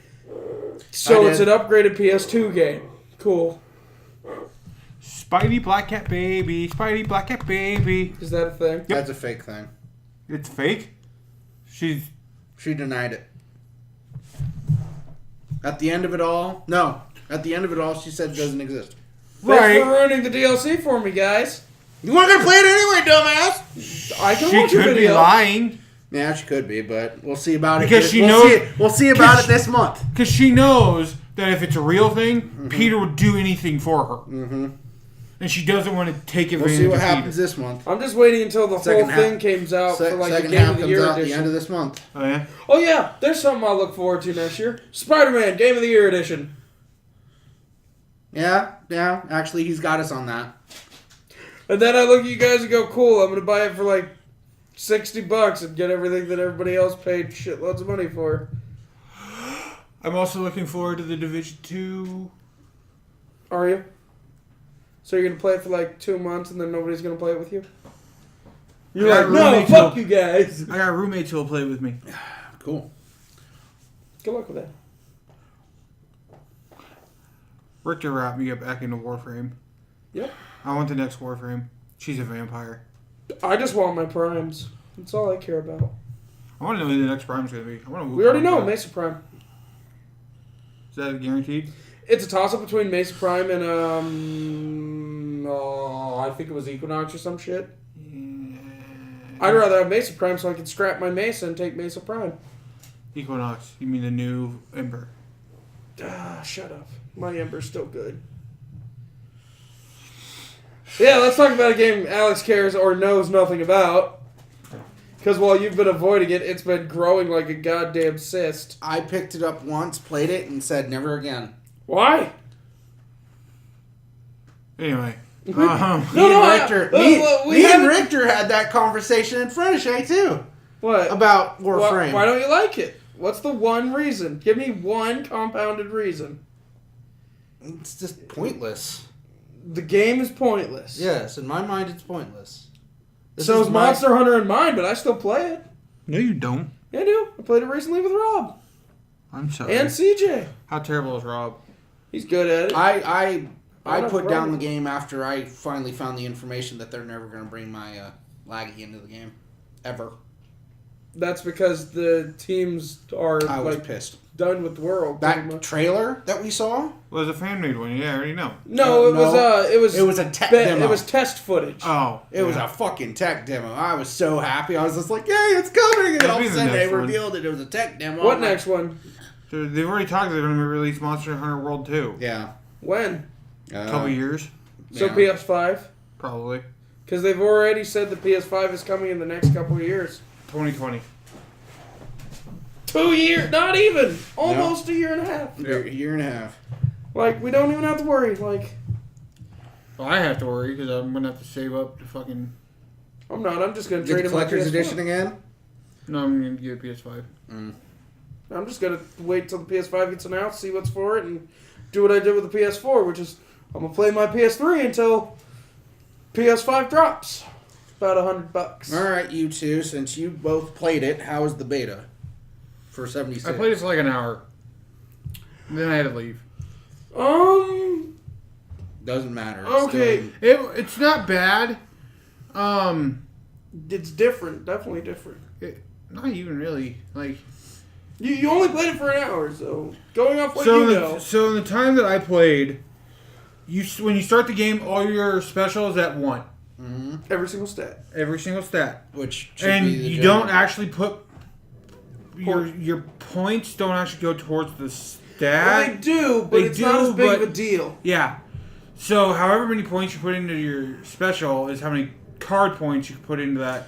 So it's an upgraded PS2 game. Cool. Spidey Black Cat Baby. Spidey Black Cat Baby. Is that a thing? Yep. That's a fake thing. It's fake? She denied it. At the end of it all... No. At the end of it all, she said it doesn't exist. Thanks for ruining the DLC for me, guys. You weren't going to play it anyway, dumbass! I can watch your video. She could be lying. Yeah, she could be, but we'll see about it. Because she knows... We'll see about it this month. Because she knows that if it's a real thing, Peter would do anything for her. Mm-hmm. And she doesn't want to take advantage of Peter. We'll see what happens this month. I'm just waiting until the whole thing comes out for like the Game of the Year edition. The end of this month. Oh, yeah? Oh, yeah. There's something I'll look forward to next year. Spider-Man Game of the Year edition. Yeah. Actually, he's got us on that. And then I look at you guys and go, cool, I'm going to buy it for like $60 and get everything that everybody else paid shitloads of money for. I'm also looking forward to The Division 2. Are you? So you're going to play it for like 2 months and then nobody's going to play it with you? You're like, no, fuck you guys. I got roommates who will play with me. Cool. Good luck with that. Richter wrapped me up back into Warframe. Yep. I want the next Warframe. She's a vampire. I just want my primes. That's all I care about. I want to know who the next Prime's going to be. We already know, Mesa Prime. Is that guaranteed? It's a toss-up between Mesa Prime and, I think it was Equinox or some shit. Yeah. I'd rather have Mesa Prime so I can scrap my Mesa and take Mesa Prime. Equinox. You mean the new Ember? Shut up. My Ember's still good. Yeah, let's talk about a game Alex cares or knows nothing about. Because while you've been avoiding it, it's been growing like a goddamn cyst. I picked it up once, played it, and said never again. Why? Anyway. Me and Richter had that conversation in front of Shay, too. What? About Warframe. Why don't you like it? What's the one reason? Give me one compounded reason. It's just pointless. The game is pointless. Yes, in my mind, it's pointless. So is Monster Hunter in mine, but I still play it. No, you don't. Yeah, I do. I played it recently with Rob. I'm sorry. And CJ. How terrible is Rob? He's good at it. I put down the game after I finally found the information that they're never going to bring my laggy into the game. Ever. That's because the teams are I was pissed. Done with the world. That trailer that we saw was a fan made one. Yeah, I already know. No, it was a tech demo. It was test footage. Oh, it was a fucking tech demo. I was so happy. I was just like, "Yay, it's coming!" And all of a sudden they revealed that it was a tech demo. What next one? So they've already talked. They're going to release Monster Hunter World 2. Yeah. When? A couple years. So yeah. PS5. Probably. Because they've already said the PS5 is coming in the next couple of years. 2020. 2 years, not even, almost a year and a half. A year and a half. Like, we don't even have to worry. Like, well, I have to worry because I'm gonna have to save up to fucking. I'm not. I'm just gonna trade the in my collector's PS4. edition again. No, I'm gonna get a PS5. I'm just gonna wait till the PS5 gets announced, see what's for it, and do what I did with the PS4, which is I'm gonna play my PS3 until PS5 drops. About $100. All right, you two. Since you both played it, how was the beta? For 76. I played it for like an hour. Then I had to leave. Doesn't matter. Okay. It's not bad. It's different. Definitely different. Not even really. Like you only played it for an hour, so going off what So in the time that I played, when you start the game, all your specials at 1. Mm-hmm. Every single stat. Every single stat. Which should and be the you don't actually put your points don't actually go towards the stat. Well, they do, but it's not as big of a deal. Yeah. So however many points you put into your special is how many card points you can put into that.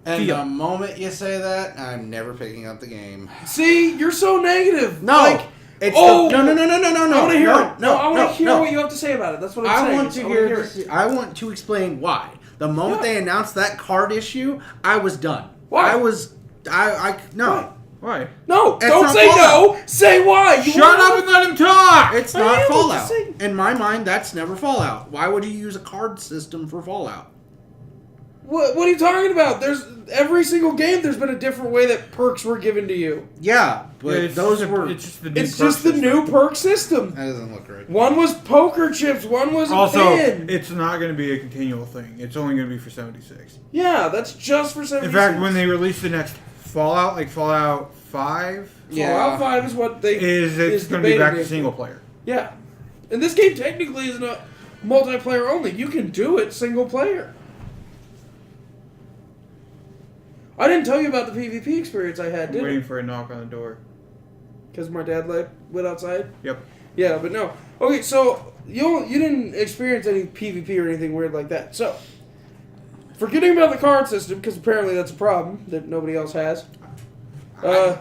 And the moment you say that, I'm never picking up the game. See, you're so negative. No. Like, no. I want to hear it. No, I want to hear what you have to say about it. That's what I'm saying. I want to explain why. The moment they announced that card issue, I was done. Why? No. Why? No, don't say Fallout. No. Say why. Shut up and let him talk. It's not Fallout. In my mind, that's never Fallout. Why would you use a card system for Fallout? What are you talking about? There's every single game. There's been a different way that perks were given to you. Yeah, but it's just the new perk system. That doesn't look right. One was poker chips. One was pin. It's not going to be a continual thing. It's only going to be for 76. Yeah, that's just for 76. In fact, when they release the next Fallout, like Fallout 5, Fallout 5 is what they it's going to be back to single player. Yeah, and this game technically isn't a multiplayer only. You can do it single player. I didn't tell you about the PvP experience I had, did I? Waiting for a knock on the door. Because my dad went outside? Yep. Yeah, but no. Okay, so you didn't experience any PvP or anything weird like that. So, forgetting about the card system, because apparently that's a problem that nobody else has. No,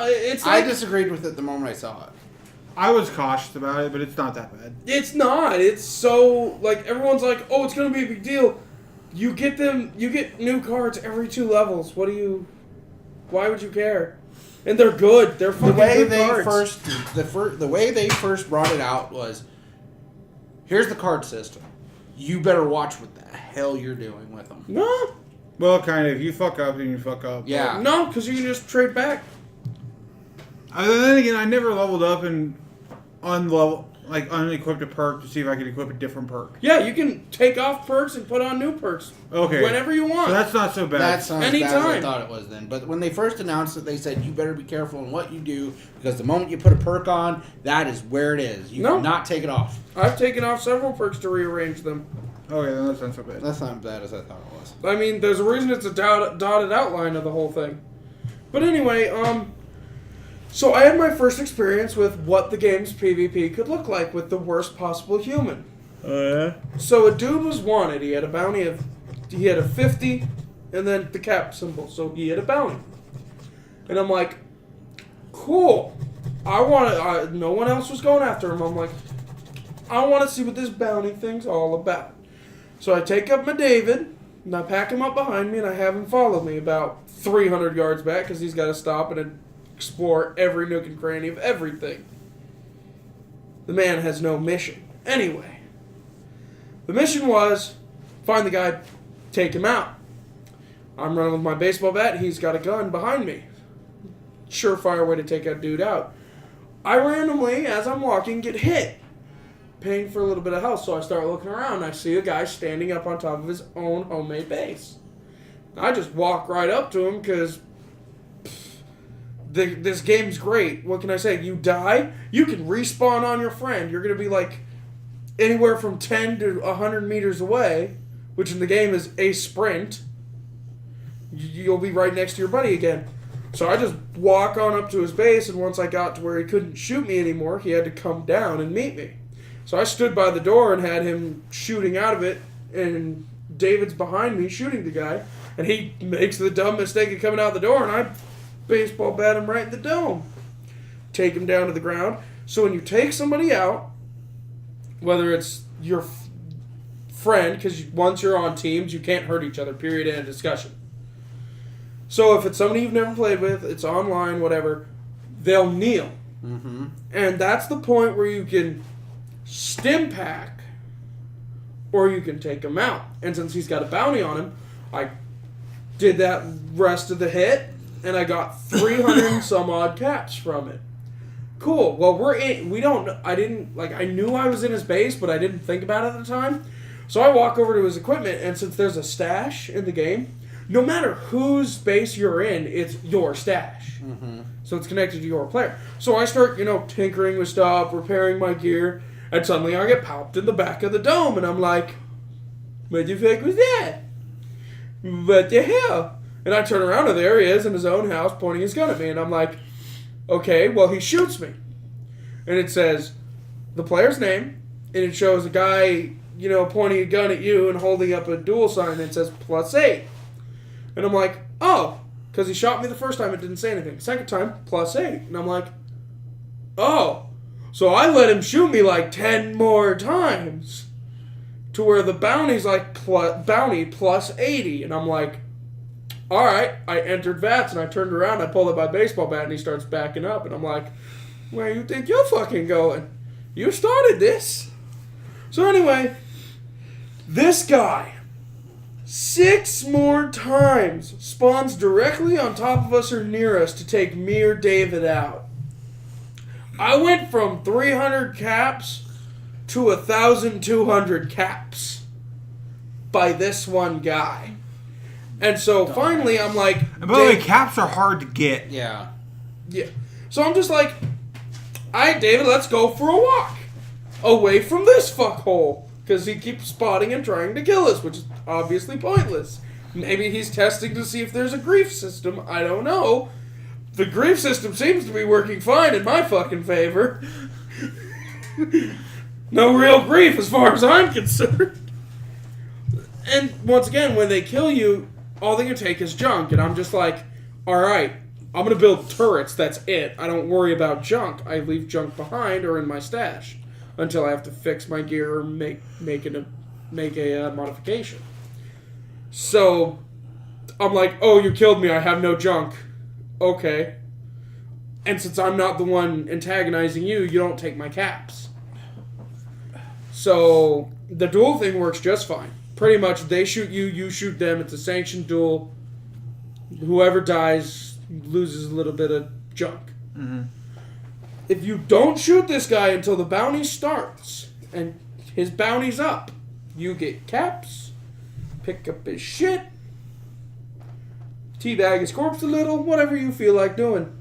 it's like... I disagreed with it the moment I saw it. I was cautious about it, but it's not that bad. It's not. It's so... Like, everyone's like, oh, it's going to be a big deal. You get new cards every 2 levels. Why would you care? And they're good. They're fucking good cards. The way they first brought it out was, here's the card system. You better watch what the hell you're doing with them. No. Well, kind of. You fuck up, then you fuck up. Yeah. No, because you can just trade back. Then again, I never leveled up and like unequipped a perk to see if I could equip a different perk. Yeah, you can take off perks and put on new perks. Okay. Whenever you want. So that's not so bad. That's not as bad as I Anytime. thought it was then. But when they first announced it, they said you better be careful in what you do because the moment you put a perk on, that is where it is. You cannot take it off. I've taken off several perks to rearrange them. Okay, then that's not so bad. That's not as bad as I thought it was. I mean, there's a reason it's a dotted outline of the whole thing. But anyway, so I had my first experience with what the game's PvP could look like with the worst possible human. Oh, yeah? So a dude was wanted. He had a bounty of... He had a 50, and then the cap symbol. So he had a bounty. And I'm like, cool. I want to... no one else was going after him. I'm like, I want to see what this bounty thing's all about. So I take up my David, and I pack him up behind me, and I have him follow me about 300 yards back, because he's got to stop and explore every nook and cranny of everything. The man has no mission. Anyway, the mission was find the guy, take him out. I'm running with my baseball bat. He's got a gun behind me. Surefire way to take that dude out. I randomly, as I'm walking, get hit, paying for a little bit of health. So I start looking around. And I see a guy standing up on top of his own homemade base. I just walk right up to him because this game's great. What can I say? You die, you can respawn on your friend. You're going to be like anywhere from 10 to 100 meters away, which in the game is a sprint. You'll be right next to your buddy again. So I just walk on up to his base, and once I got to where he couldn't shoot me anymore, he had to come down and meet me. So I stood by the door and had him shooting out of it, and David's behind me shooting the guy, and he makes the dumb mistake of coming out the door, and I baseball bat him right in the dome. Take him down to the ground. So when you take somebody out, whether it's your friend, because once you're on teams, you can't hurt each other, period, end of discussion. So if it's somebody you've never played with, it's online, whatever, they'll kneel. Mm-hmm. And that's the point where you can stim pack, or you can take him out. And since he's got a bounty on him, I did that rest of the hit, and I got 300 and some odd caps from it. Cool. Well, I knew I was in his base, but I didn't think about it at the time. So I walk over to his equipment, and since there's a stash in the game, no matter whose base you're in, it's your stash. Mm-hmm. So it's connected to your player. So I start, tinkering with stuff, repairing my gear, and suddenly I get popped in the back of the dome, and I'm like, what the fuck was that? What the hell? And I turn around, and there he is in his own house pointing his gun at me, and I'm like, okay, well, he shoots me. And it says the player's name, and it shows a guy, pointing a gun at you and holding up a dual sign, and it says +8. And I'm like, oh, because he shot me the first time, it didn't say anything. Second time, +8. And I'm like, oh. So I let him shoot me like 10 more times to where the bounty's like bounty +80. And I'm like, all right. I entered VATS, and I turned around, I pulled up my baseball bat, and he starts backing up. And I'm like, where you think you're fucking going? You started this. So anyway, this guy 6 more times spawns directly on top of us or near us to take me or David out. I went from 300 caps to 1,200 caps by this one guy. And so finally I'm like... And by the way, caps are hard to get. Yeah. Yeah. So I'm just like, all right, David, let's go for a walk. Away from this fuckhole. Because he keeps spotting and trying to kill us, which is obviously pointless. Maybe he's testing to see if there's a grief system. I don't know. The grief system seems to be working fine in my fucking favor. No real grief as far as I'm concerned. And once again, when they kill you, all they can take is junk. And I'm just like, alright, I'm going to build turrets, that's it. I don't worry about junk. I leave junk behind or in my stash until I have to fix my gear or make a modification. So I'm like, oh, you killed me, I have no junk. Okay. And since I'm not the one antagonizing you, you don't take my caps. So the duel thing works just fine. Pretty much they shoot you, you shoot them. It's a sanctioned duel. Whoever dies loses a little bit of junk. Mm-hmm. if you don't shoot this guy until the bounty starts, and his bounty's up, you get caps, pick up his shit, teabag his corpse a little, whatever you feel like doing.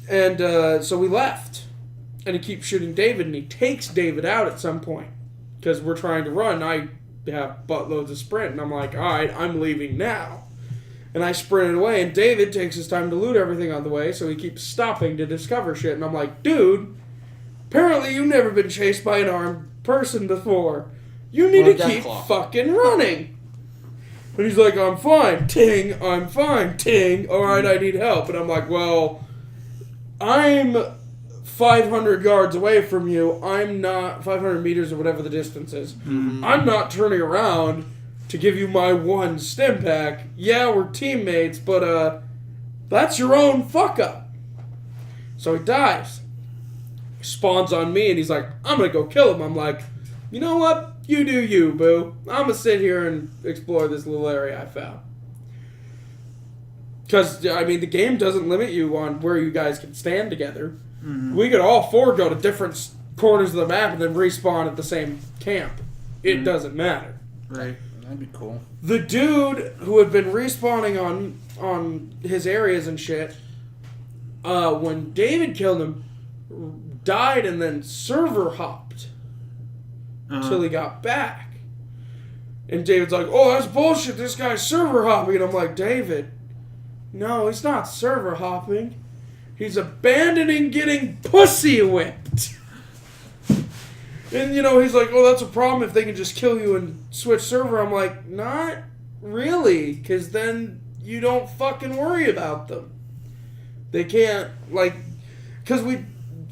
And so we left. And he keeps shooting David, and he takes David out at some point. Because we're trying to run. I have buttloads of sprint, and I'm like, alright, I'm leaving now. And I sprinted away, and David takes his time to loot everything on the way, so he keeps stopping to discover shit. And I'm like, dude, apparently you've never been chased by an armed person before. You need to keep fucking running. And he's like, I'm fine, ting, I'm fine, ting, alright, I need help. And I'm like, well, I'm 500 yards away from you. I'm not 500 meters or whatever the distance is. Mm-hmm. I'm not turning around to give you my one stim pack. Yeah, we're teammates, but that's your own fuck up. So he dies. He spawns on me, and he's like, I'm gonna go kill him. I'm like, you know what? You do you, boo. I'm gonna sit here and explore this little area I found. Because, I mean, the game doesn't limit you on where you guys can stand together. Mm-hmm. We could all four go to different corners of the map and then respawn at the same camp. It doesn't matter. Right. That'd be cool. The dude who had been respawning on his areas and shit, when David killed him, died and then server hopped till he got back. And David's like, oh, that's bullshit. This guy's server hopping. And I'm like, David, no, he's not server hopping. He's abandoning getting pussy whipped. And, you know, he's like, oh, that's a problem if they can just kill you and switch server. I'm like, not really, because then you don't fucking worry about them. They can't, like, because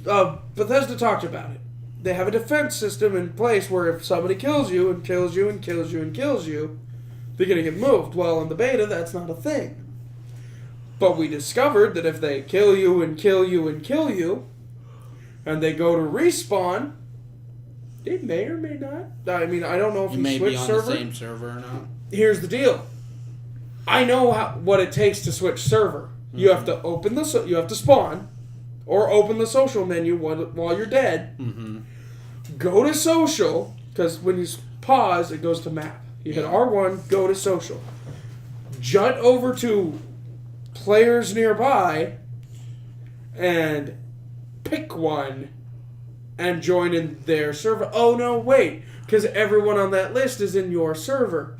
Bethesda talked about it. They have a defense system in place where if somebody kills you and kills you and kills you and kills you, they're going to get moved. Well, in the beta, that's not a thing. But we discovered that if they kill you and kill you and kill you, and they go to respawn, they may or may not. I mean, I don't know if you switch server. The same server or not. Here's the deal. I know what it takes to switch server. Mm-hmm. You have to you have to spawn, or open the social menu while you're dead. Mm-hmm. Go to social, because when you pause, it goes to map. You hit R1, go to social. Jut over to players nearby, and pick one, and join in their server. Oh, no, wait, because everyone on that list is in your server.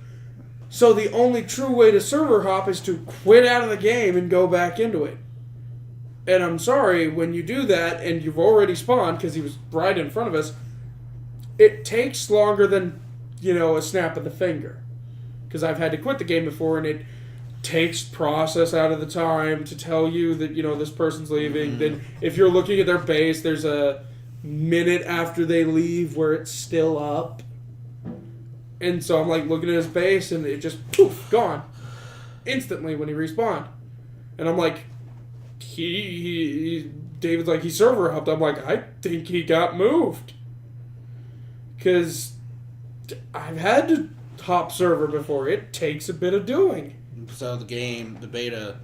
So the only true way to server hop is to quit out of the game and go back into it. And I'm sorry, when you do that, and you've already spawned, because he was right in front of us, it takes longer than, a snap of the finger. Because I've had to quit the game before, and it takes process out of the time to tell you that, this person's leaving. Mm-hmm. Then if you're looking at their base, there's a minute after they leave where it's still up. And so I'm like looking at his base, and it just poof, gone instantly when he respawned. And I'm like, David's like, he server hopped. I'm like, I think he got moved, because I've had to hop server before. It takes a bit of doing. So the beta,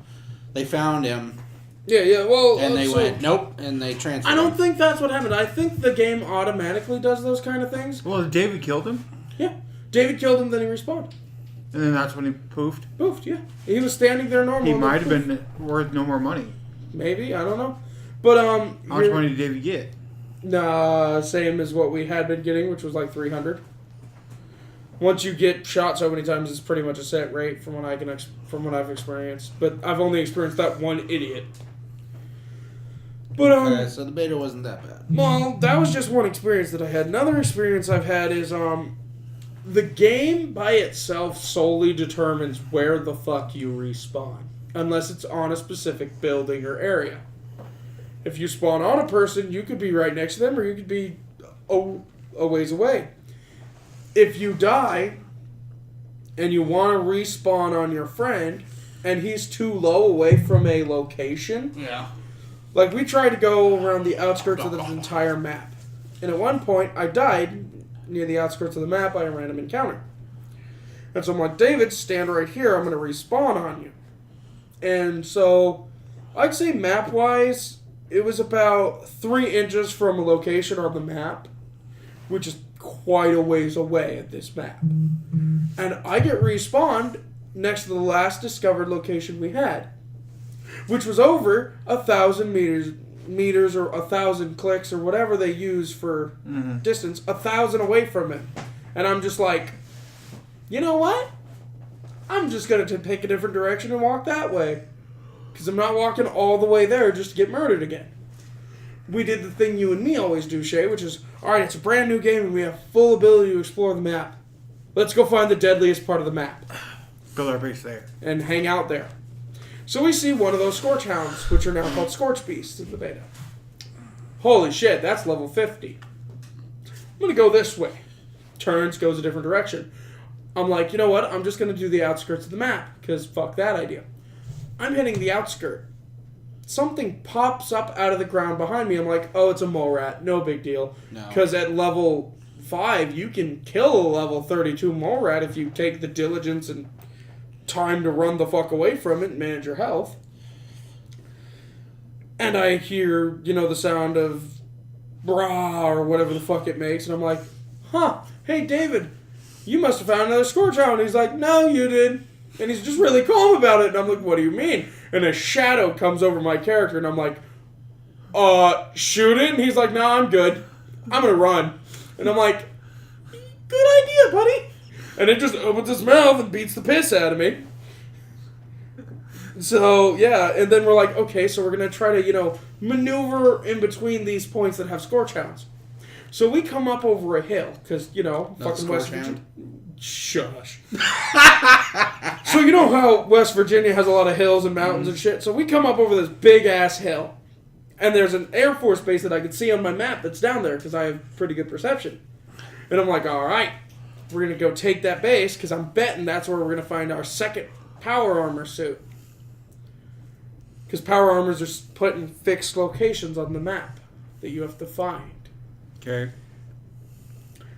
they found him. Yeah, well... And they went, nope, and they transferred I don't think that's what happened. I think the game automatically does those kind of things. Well, David killed him? Yeah. David killed him, then he respawned. And then that's when he poofed? Poofed, yeah. He was standing there normal. He might have been worth no more money. Maybe, I don't know. But, how much money did David get? Nah, same as what we had been getting, which was like 300. Once you get shot so many times, it's pretty much a set rate from what I've experienced. But I've only experienced that one idiot. But okay, so the beta wasn't that bad. Well, that was just one experience that I had. Another experience I've had is the game by itself solely determines where the fuck you respawn, unless it's on a specific building or area. If you spawn on a person, you could be right next to them, or you could be a ways away. If you die and you want to respawn on your friend and he's too low away from a location, yeah. Like we tried to go around the outskirts of the entire map. And at one point I died near the outskirts of the map by a random encounter. And so I'm like, David, stand right here, I'm going to respawn on you. And so I'd say map-wise, it was about 3 inches from a location on the map, which is quite a ways away at this map. And I get respawned next to the last discovered location we had, which was over 1,000 meters or 1,000 clicks or whatever they use for distance, 1,000 away from it. And I'm just like, you know what? I'm just going to pick a different direction and walk that way. Because I'm not walking all the way there just to get murdered again. We did the thing you and me always do, Shay, which is, alright, it's a brand new game and we have full ability to explore the map. Let's go find the deadliest part of the map. Build our base there. And hang out there. So we see one of those Scorch Hounds, which are now called Scorch Beasts in the beta. Holy shit, that's level 50. I'm going to go this way. Turns, goes a different direction. I'm like, you know what? I'm just going to do the outskirts of the map, because fuck that idea. I'm hitting the outskirt. Something pops up out of the ground behind me. I'm like, oh, it's a mole rat. No big deal. Because at level 5, you can kill a level 32 mole rat if you take the diligence and time to run the fuck away from it and manage your health. And I hear, the sound of brah or whatever the fuck it makes. And I'm like, hey, David, you must have found another Scorch Hound. And he's like, no, you did. And he's just really calm about it. And I'm like, what do you mean? And a shadow comes over my character. And I'm like, shoot it? And he's like, no, I'm good. I'm going to run. And I'm like, good idea, buddy. And it just opens its mouth and beats the piss out of me. So, yeah. And then we're like, okay, so we're going to try to, maneuver in between these points that have Scorch Hounds. So we come up over a hill. Because, fucking West Virginia. Shush. So you know how West Virginia has a lot of hills and mountains and shit? So we come up over this big-ass hill. And there's an Air Force base that I can see on my map that's down there because I have pretty good perception. And I'm like, all right, we're going to go take that base because I'm betting that's where we're going to find our second power armor suit. Because power armors are put in fixed locations on the map that you have to find. Okay.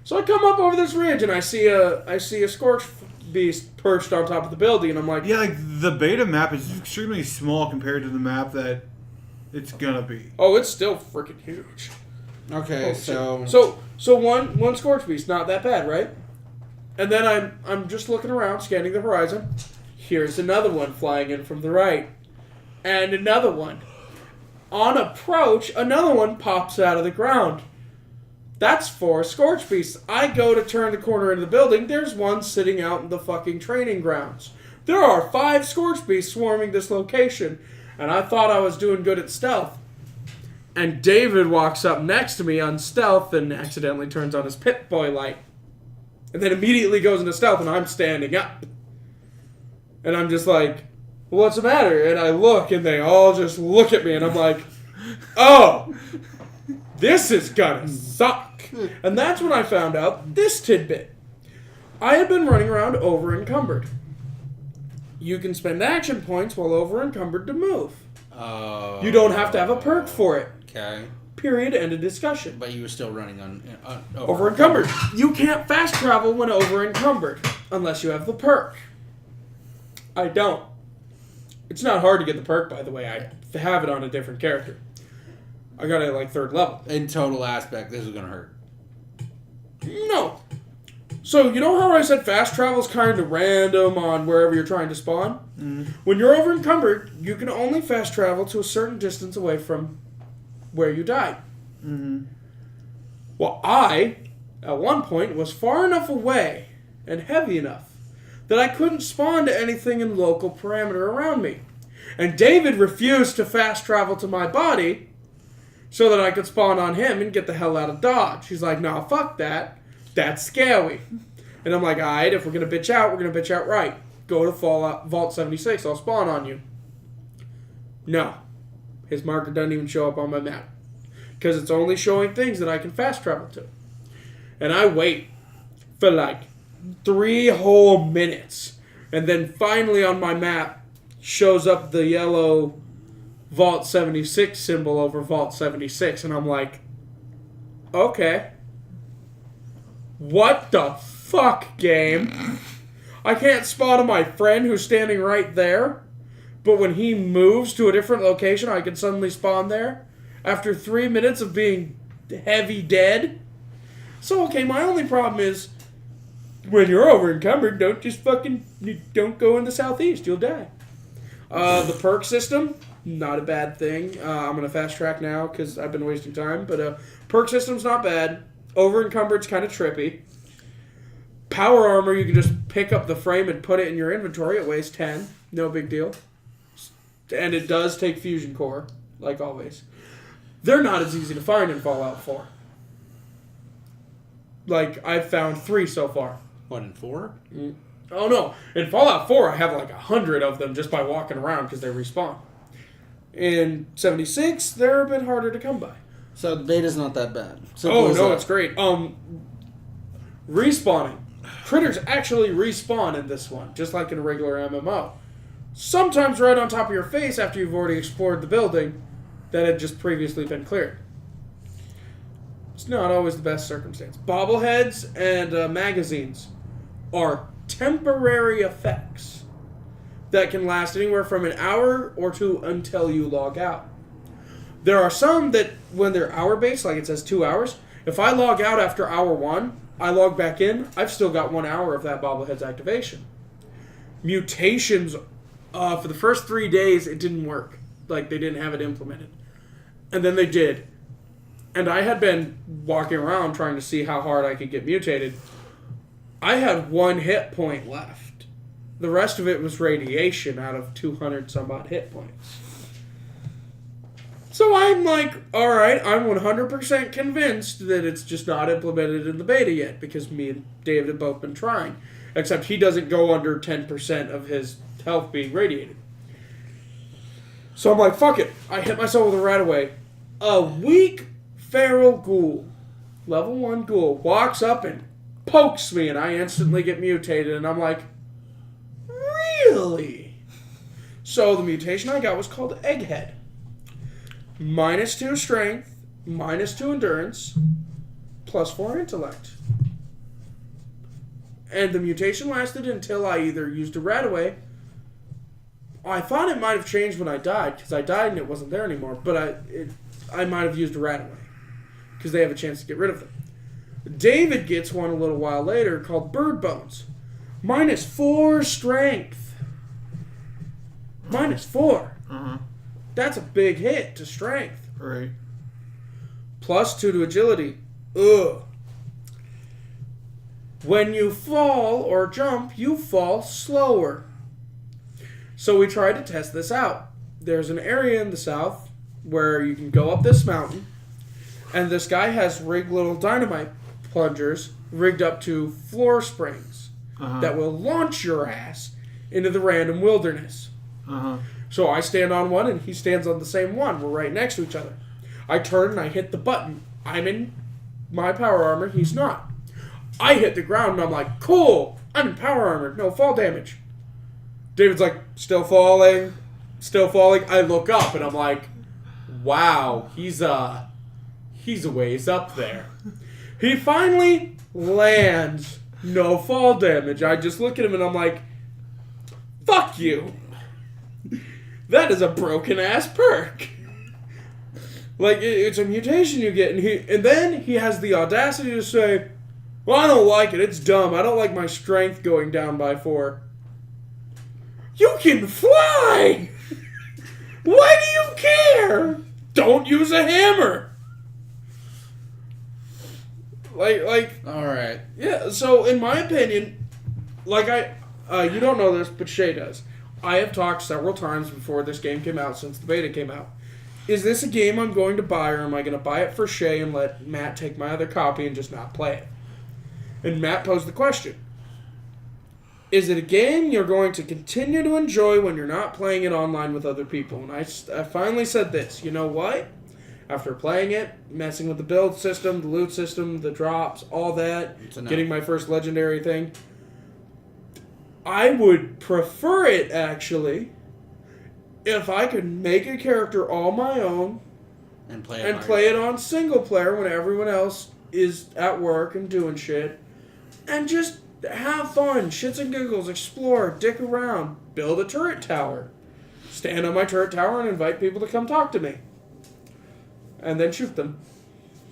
So I come up over this ridge and I see a Scorch Beast perched on top of the building, and I'm like, yeah, the beta map is extremely small compared to the map that it's gonna be. Oh, it's still freaking huge. Okay, so one Scorch Beast, not that bad, right? And then I'm just looking around, scanning the horizon. Here's another one flying in from the right, and another one. On approach, another one pops out of the ground. That's 4 Scorch Beasts. I go to turn the corner into the building. There's one sitting out in the fucking training grounds. There are 5 Scorch Beasts swarming this location. And I thought I was doing good at stealth. And David walks up next to me on stealth and accidentally turns on his Pip-Boy light. And then immediately goes into stealth and I'm standing up. And I'm just like, what's the matter? And I look and they all just look at me and I'm like, oh, this is gonna suck. And that's when I found out this tidbit. I had been running around over-encumbered. You can spend action points while over-encumbered to move. Oh. You don't have to have a perk for it. Okay. Period. End of discussion. But you were still running on over-encumbered. You can't fast travel when over-encumbered unless you have the perk. I don't. It's not hard to get the perk, by the way. I have it on a different character. I got it at 3rd level. In total aspect, this is going to hurt. No. So, you know how I said fast travel is kind of random on wherever you're trying to spawn? Mm. When you're over encumbered, you can only fast travel to a certain distance away from where you died. Mm-hmm. Well, I, at one point, was far enough away and heavy enough that I couldn't spawn to anything in local parameter around me. And David refused to fast travel to my body so that I could spawn on him and get the hell out of Dodge. He's like, nah, fuck that. That's scary. And I'm like, alright, if we're going to bitch out, we're going to bitch out right. Go to Vault 76, I'll spawn on you. No. His marker doesn't even show up on my map. Because it's only showing things that I can fast travel to. And I wait for 3 whole minutes. And then finally on my map shows up the yellow Vault 76 symbol over Vault 76, and I'm like, okay. What the fuck, game? I can't spot my friend who's standing right there, but when he moves to a different location, I can suddenly spawn there? after 3 minutes of being heavy dead. So, okay, my only problem is when you're over encumbered, don't go in the southeast. You'll die. The perk system, not a bad thing. I'm going to fast track now because I've been wasting time. But perk system's not bad. Over encumbred's kind of trippy. Power armor, you can just pick up the frame and put it in your inventory. It weighs 10. No big deal. And it does take fusion core, like always. They're not as easy to find in Fallout 4. Like, I've found 3 so far. What, in 4? Oh, no. In Fallout 4, I have like 100 of them just by walking around because they respawn. In 76, they're a bit harder to come by. So the beta's not that bad. It's great. Respawning. Critters actually respawn in this one, just like in a regular MMO. Sometimes right on top of your face after you've already explored the building that had just previously been cleared. It's not always the best circumstance. Bobbleheads and magazines are temporary effects that can last anywhere from an hour or 2 until you log out. There are some that, when they're hour-based, like it says 2 hours, if I log out after hour 1, I log back in, I've still got 1 hour of that bobblehead's activation. Mutations, for the first 3 days, it didn't work. Like, they didn't have it implemented. And then they did. And I had been walking around trying to see how hard I could get mutated. I had 1 hit point left. The rest of it was radiation out of 200 some odd hit points. So I'm like, alright, I'm 100% convinced that it's just not implemented in the beta yet, because me and David have both been trying. Except he doesn't go under 10% of his health being radiated. So I'm like, fuck it. I hit myself with a rat away. A weak feral ghoul, level 1 ghoul, walks up and pokes me, and I instantly get mutated, and I'm like, really? So the mutation I got was called Egghead. -2 strength, -2 endurance, +4 intellect. And the mutation lasted until I either used a rat away. I thought it might have changed when I died, because I died and it wasn't there anymore, but I might have used a rat away, because they have a chance to get rid of them. David gets one a little while later called Bird Bones. -4 strength. -4. Uh-huh. That's a big hit to strength. Right. +2 to agility. Ugh. When you fall or jump, you fall slower. So we tried to test this out. There's an area in the south where you can go up this mountain, and this guy has rigged little dynamite plungers rigged up to floor springs that will launch your ass into the random wilderness. So I stand on one, and he stands on the same one. We're right next to each other. I turn, and I hit the button. I'm in my power armor. He's not. I hit the ground, and I'm like, cool, I'm in power armor. No fall damage. David's like, still falling. Still falling. I look up, and I'm like, wow, he's a ways up there. He finally lands. No fall damage. I just look at him, and I'm like, fuck you. That is a broken-ass perk. Like, it's a mutation you get, and then he has the audacity to say, well, I don't like it. It's dumb. I don't like my strength going down by 4. You can fly! Why do you care? Don't use a hammer! Like... Alright. Yeah, so in my opinion, like you don't know this, but Shay does. I have talked several times before this game came out, since the beta came out. Is this a game I'm going to buy, or am I going to buy it for Shay and let Matt take my other copy and just not play it? And Matt posed the question. Is it a game you're going to continue to enjoy when you're not playing it online with other people? And I finally said this. You know what? After playing it, messing with the build system, the loot system, the drops, all that, getting my first legendary thing, I would prefer it, actually, if I could make a character all my own and play it on single player when everyone else is at work and doing shit, and just have fun, shits and giggles, explore, dick around, build a turret tower, stand on my turret tower and invite people to come talk to me. and then shoot them.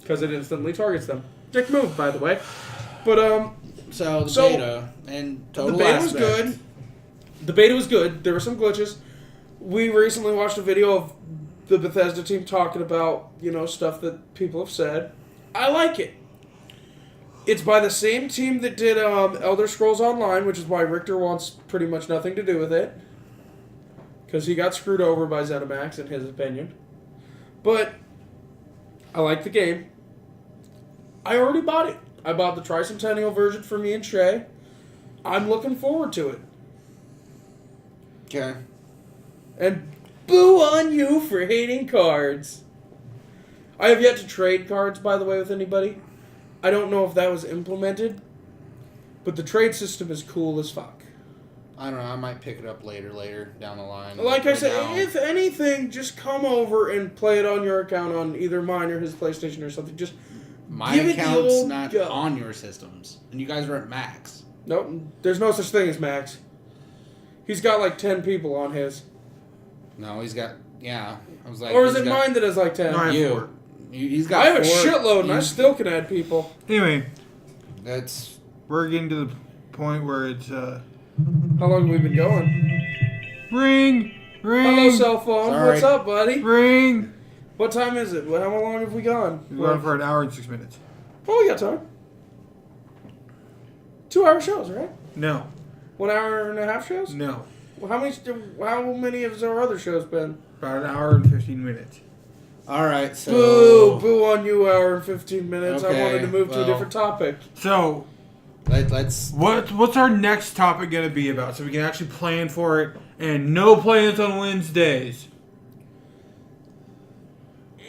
Because it instantly targets them. Dick move, by the way. But, So, beta and total the beta aspect. was good. The beta was good. There were some glitches. We recently watched a video of the Bethesda team talking about, stuff that people have said. I like it. It's by the same team that did Elder Scrolls Online, which is why Richter wants pretty much nothing to do with it. Because he got screwed over by ZeniMax, in his opinion. But I like the game. I already bought it. I bought the Tricentennial version for me and Trey. I'm looking forward to it. Okay. And boo on you for hating cards. I have yet to trade cards, by the way, with anybody. I don't know if that was implemented, but the trade system is cool as fuck. I don't know. I might pick it up later down the line. Like I said, if anything, just come over and play it on your account on either mine or his PlayStation or something. Just my give account's it the old not go. on your systems, and you guys are at max. Nope, there's no such thing as Max. He's got like 10 people on his. No, he's got I was like, or is it mine that has like 10? No, I have you. 4. He's got. I have a 4. shitload, and I still can add people. Anyway, we're getting to the point where it's How long have we been going? ring. Hello, cell phone. Sorry. What's up, buddy? Ring. What time is it? How long have we gone? We've gone for an hour and 6 minutes. Oh, we got time. 2-hour shows, right? No. 1 hour and a half shows? No. Well, how many of our other shows been? About an hour and 15 minutes. All right, so Boo on you, hour and 15 minutes. I Okay, wanted to move to a different topic. So, let's. what's our next topic going to be about so we can actually plan for it and no plans on Wednesdays?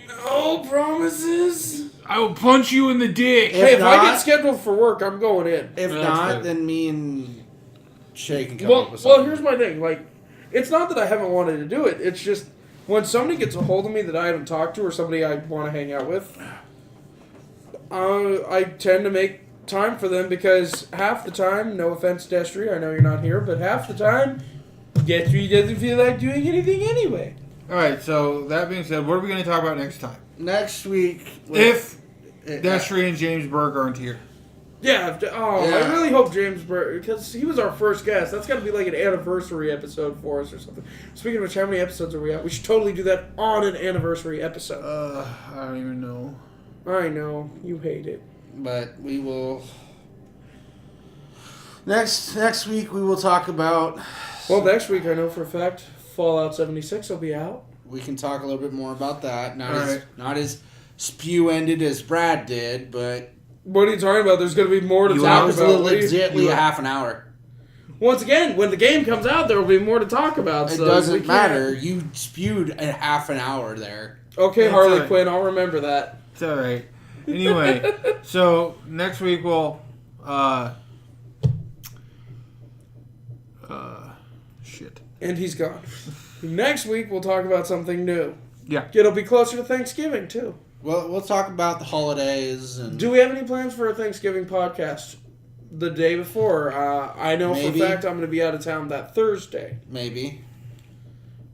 No promises. I will punch you in the dick. If I not- get scheduled for work, I'm going in. If That's not, good. then me and Shay can come Well, up with something. here's my thing. Like, it's not that I haven't wanted to do it. It's just when somebody gets a hold of me that I haven't talked to or somebody I want to hang out with, I tend to make time for them because half the time, no offense, Destry, I know you're not here, but half the time, Destry doesn't feel like doing anything anyway. All right, so that being said, what are we going to talk about next time? Next week, If Destry and James Berg aren't here. Yeah, Yeah. I really hope James Burr, because he was our first guest. That's got to be like an anniversary episode for us or something. Speaking of which, how many episodes are we at? We should totally do that on an anniversary episode. I don't even know. I know, you hate it. but we will. Next week we will talk about. Well, next week I know for a fact Fallout 76 will be out. We can talk a little bit more about that. All right. Not as spew-ended as Brad did, but What are you talking about? There's going to be more to that talk was about. legitimately a half an hour. Once again, when the game comes out, there will be more to talk about. It so doesn't we can't- matter. You spewed a half an hour there. Okay, That's Harley all right. Quinn, I'll remember that. It's all right. Anyway, so next week we'll... shit. And he's gone. Next week we'll talk about something new. Yeah. It'll be closer to Thanksgiving, too. Well, we'll talk about the holidays and. Do we have any plans for a Thanksgiving podcast the day before? I know Maybe. for a fact I'm going to be out of town that Thursday. Maybe.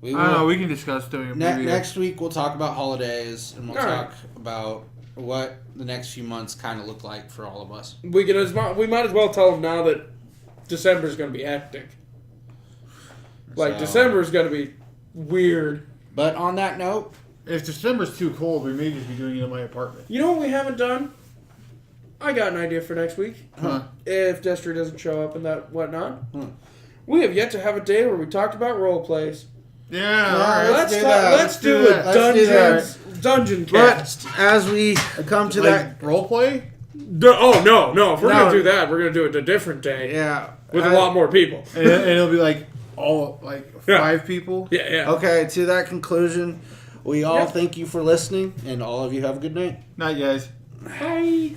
We I don't know. We can discuss doing it. Next week we'll talk about holidays and we'll All talk about what the next few months kind of look like for all of us. We might as well tell them now that December's going to be hectic. Like, So- December's going to be weird. But on that note, If December's too cold, we may just be doing it in my apartment. You know what we haven't done? I got an idea for next week. Huh. If Destry doesn't show up and that whatnot. Hmm. We have yet to have a day where we talked about role plays. Yeah, all right. let's do that. Let's do that. a Let's do that. dungeon cast. but as we come to that, Role play? Oh, no. If we're No. going to do that, we're going to do it a different day. yeah, With a lot more people. And it'll be like all Yeah. 5 people. Yeah. Okay, to that conclusion, we all Yeah. thank you for listening, and all of you have a good night. Night, guys. Bye.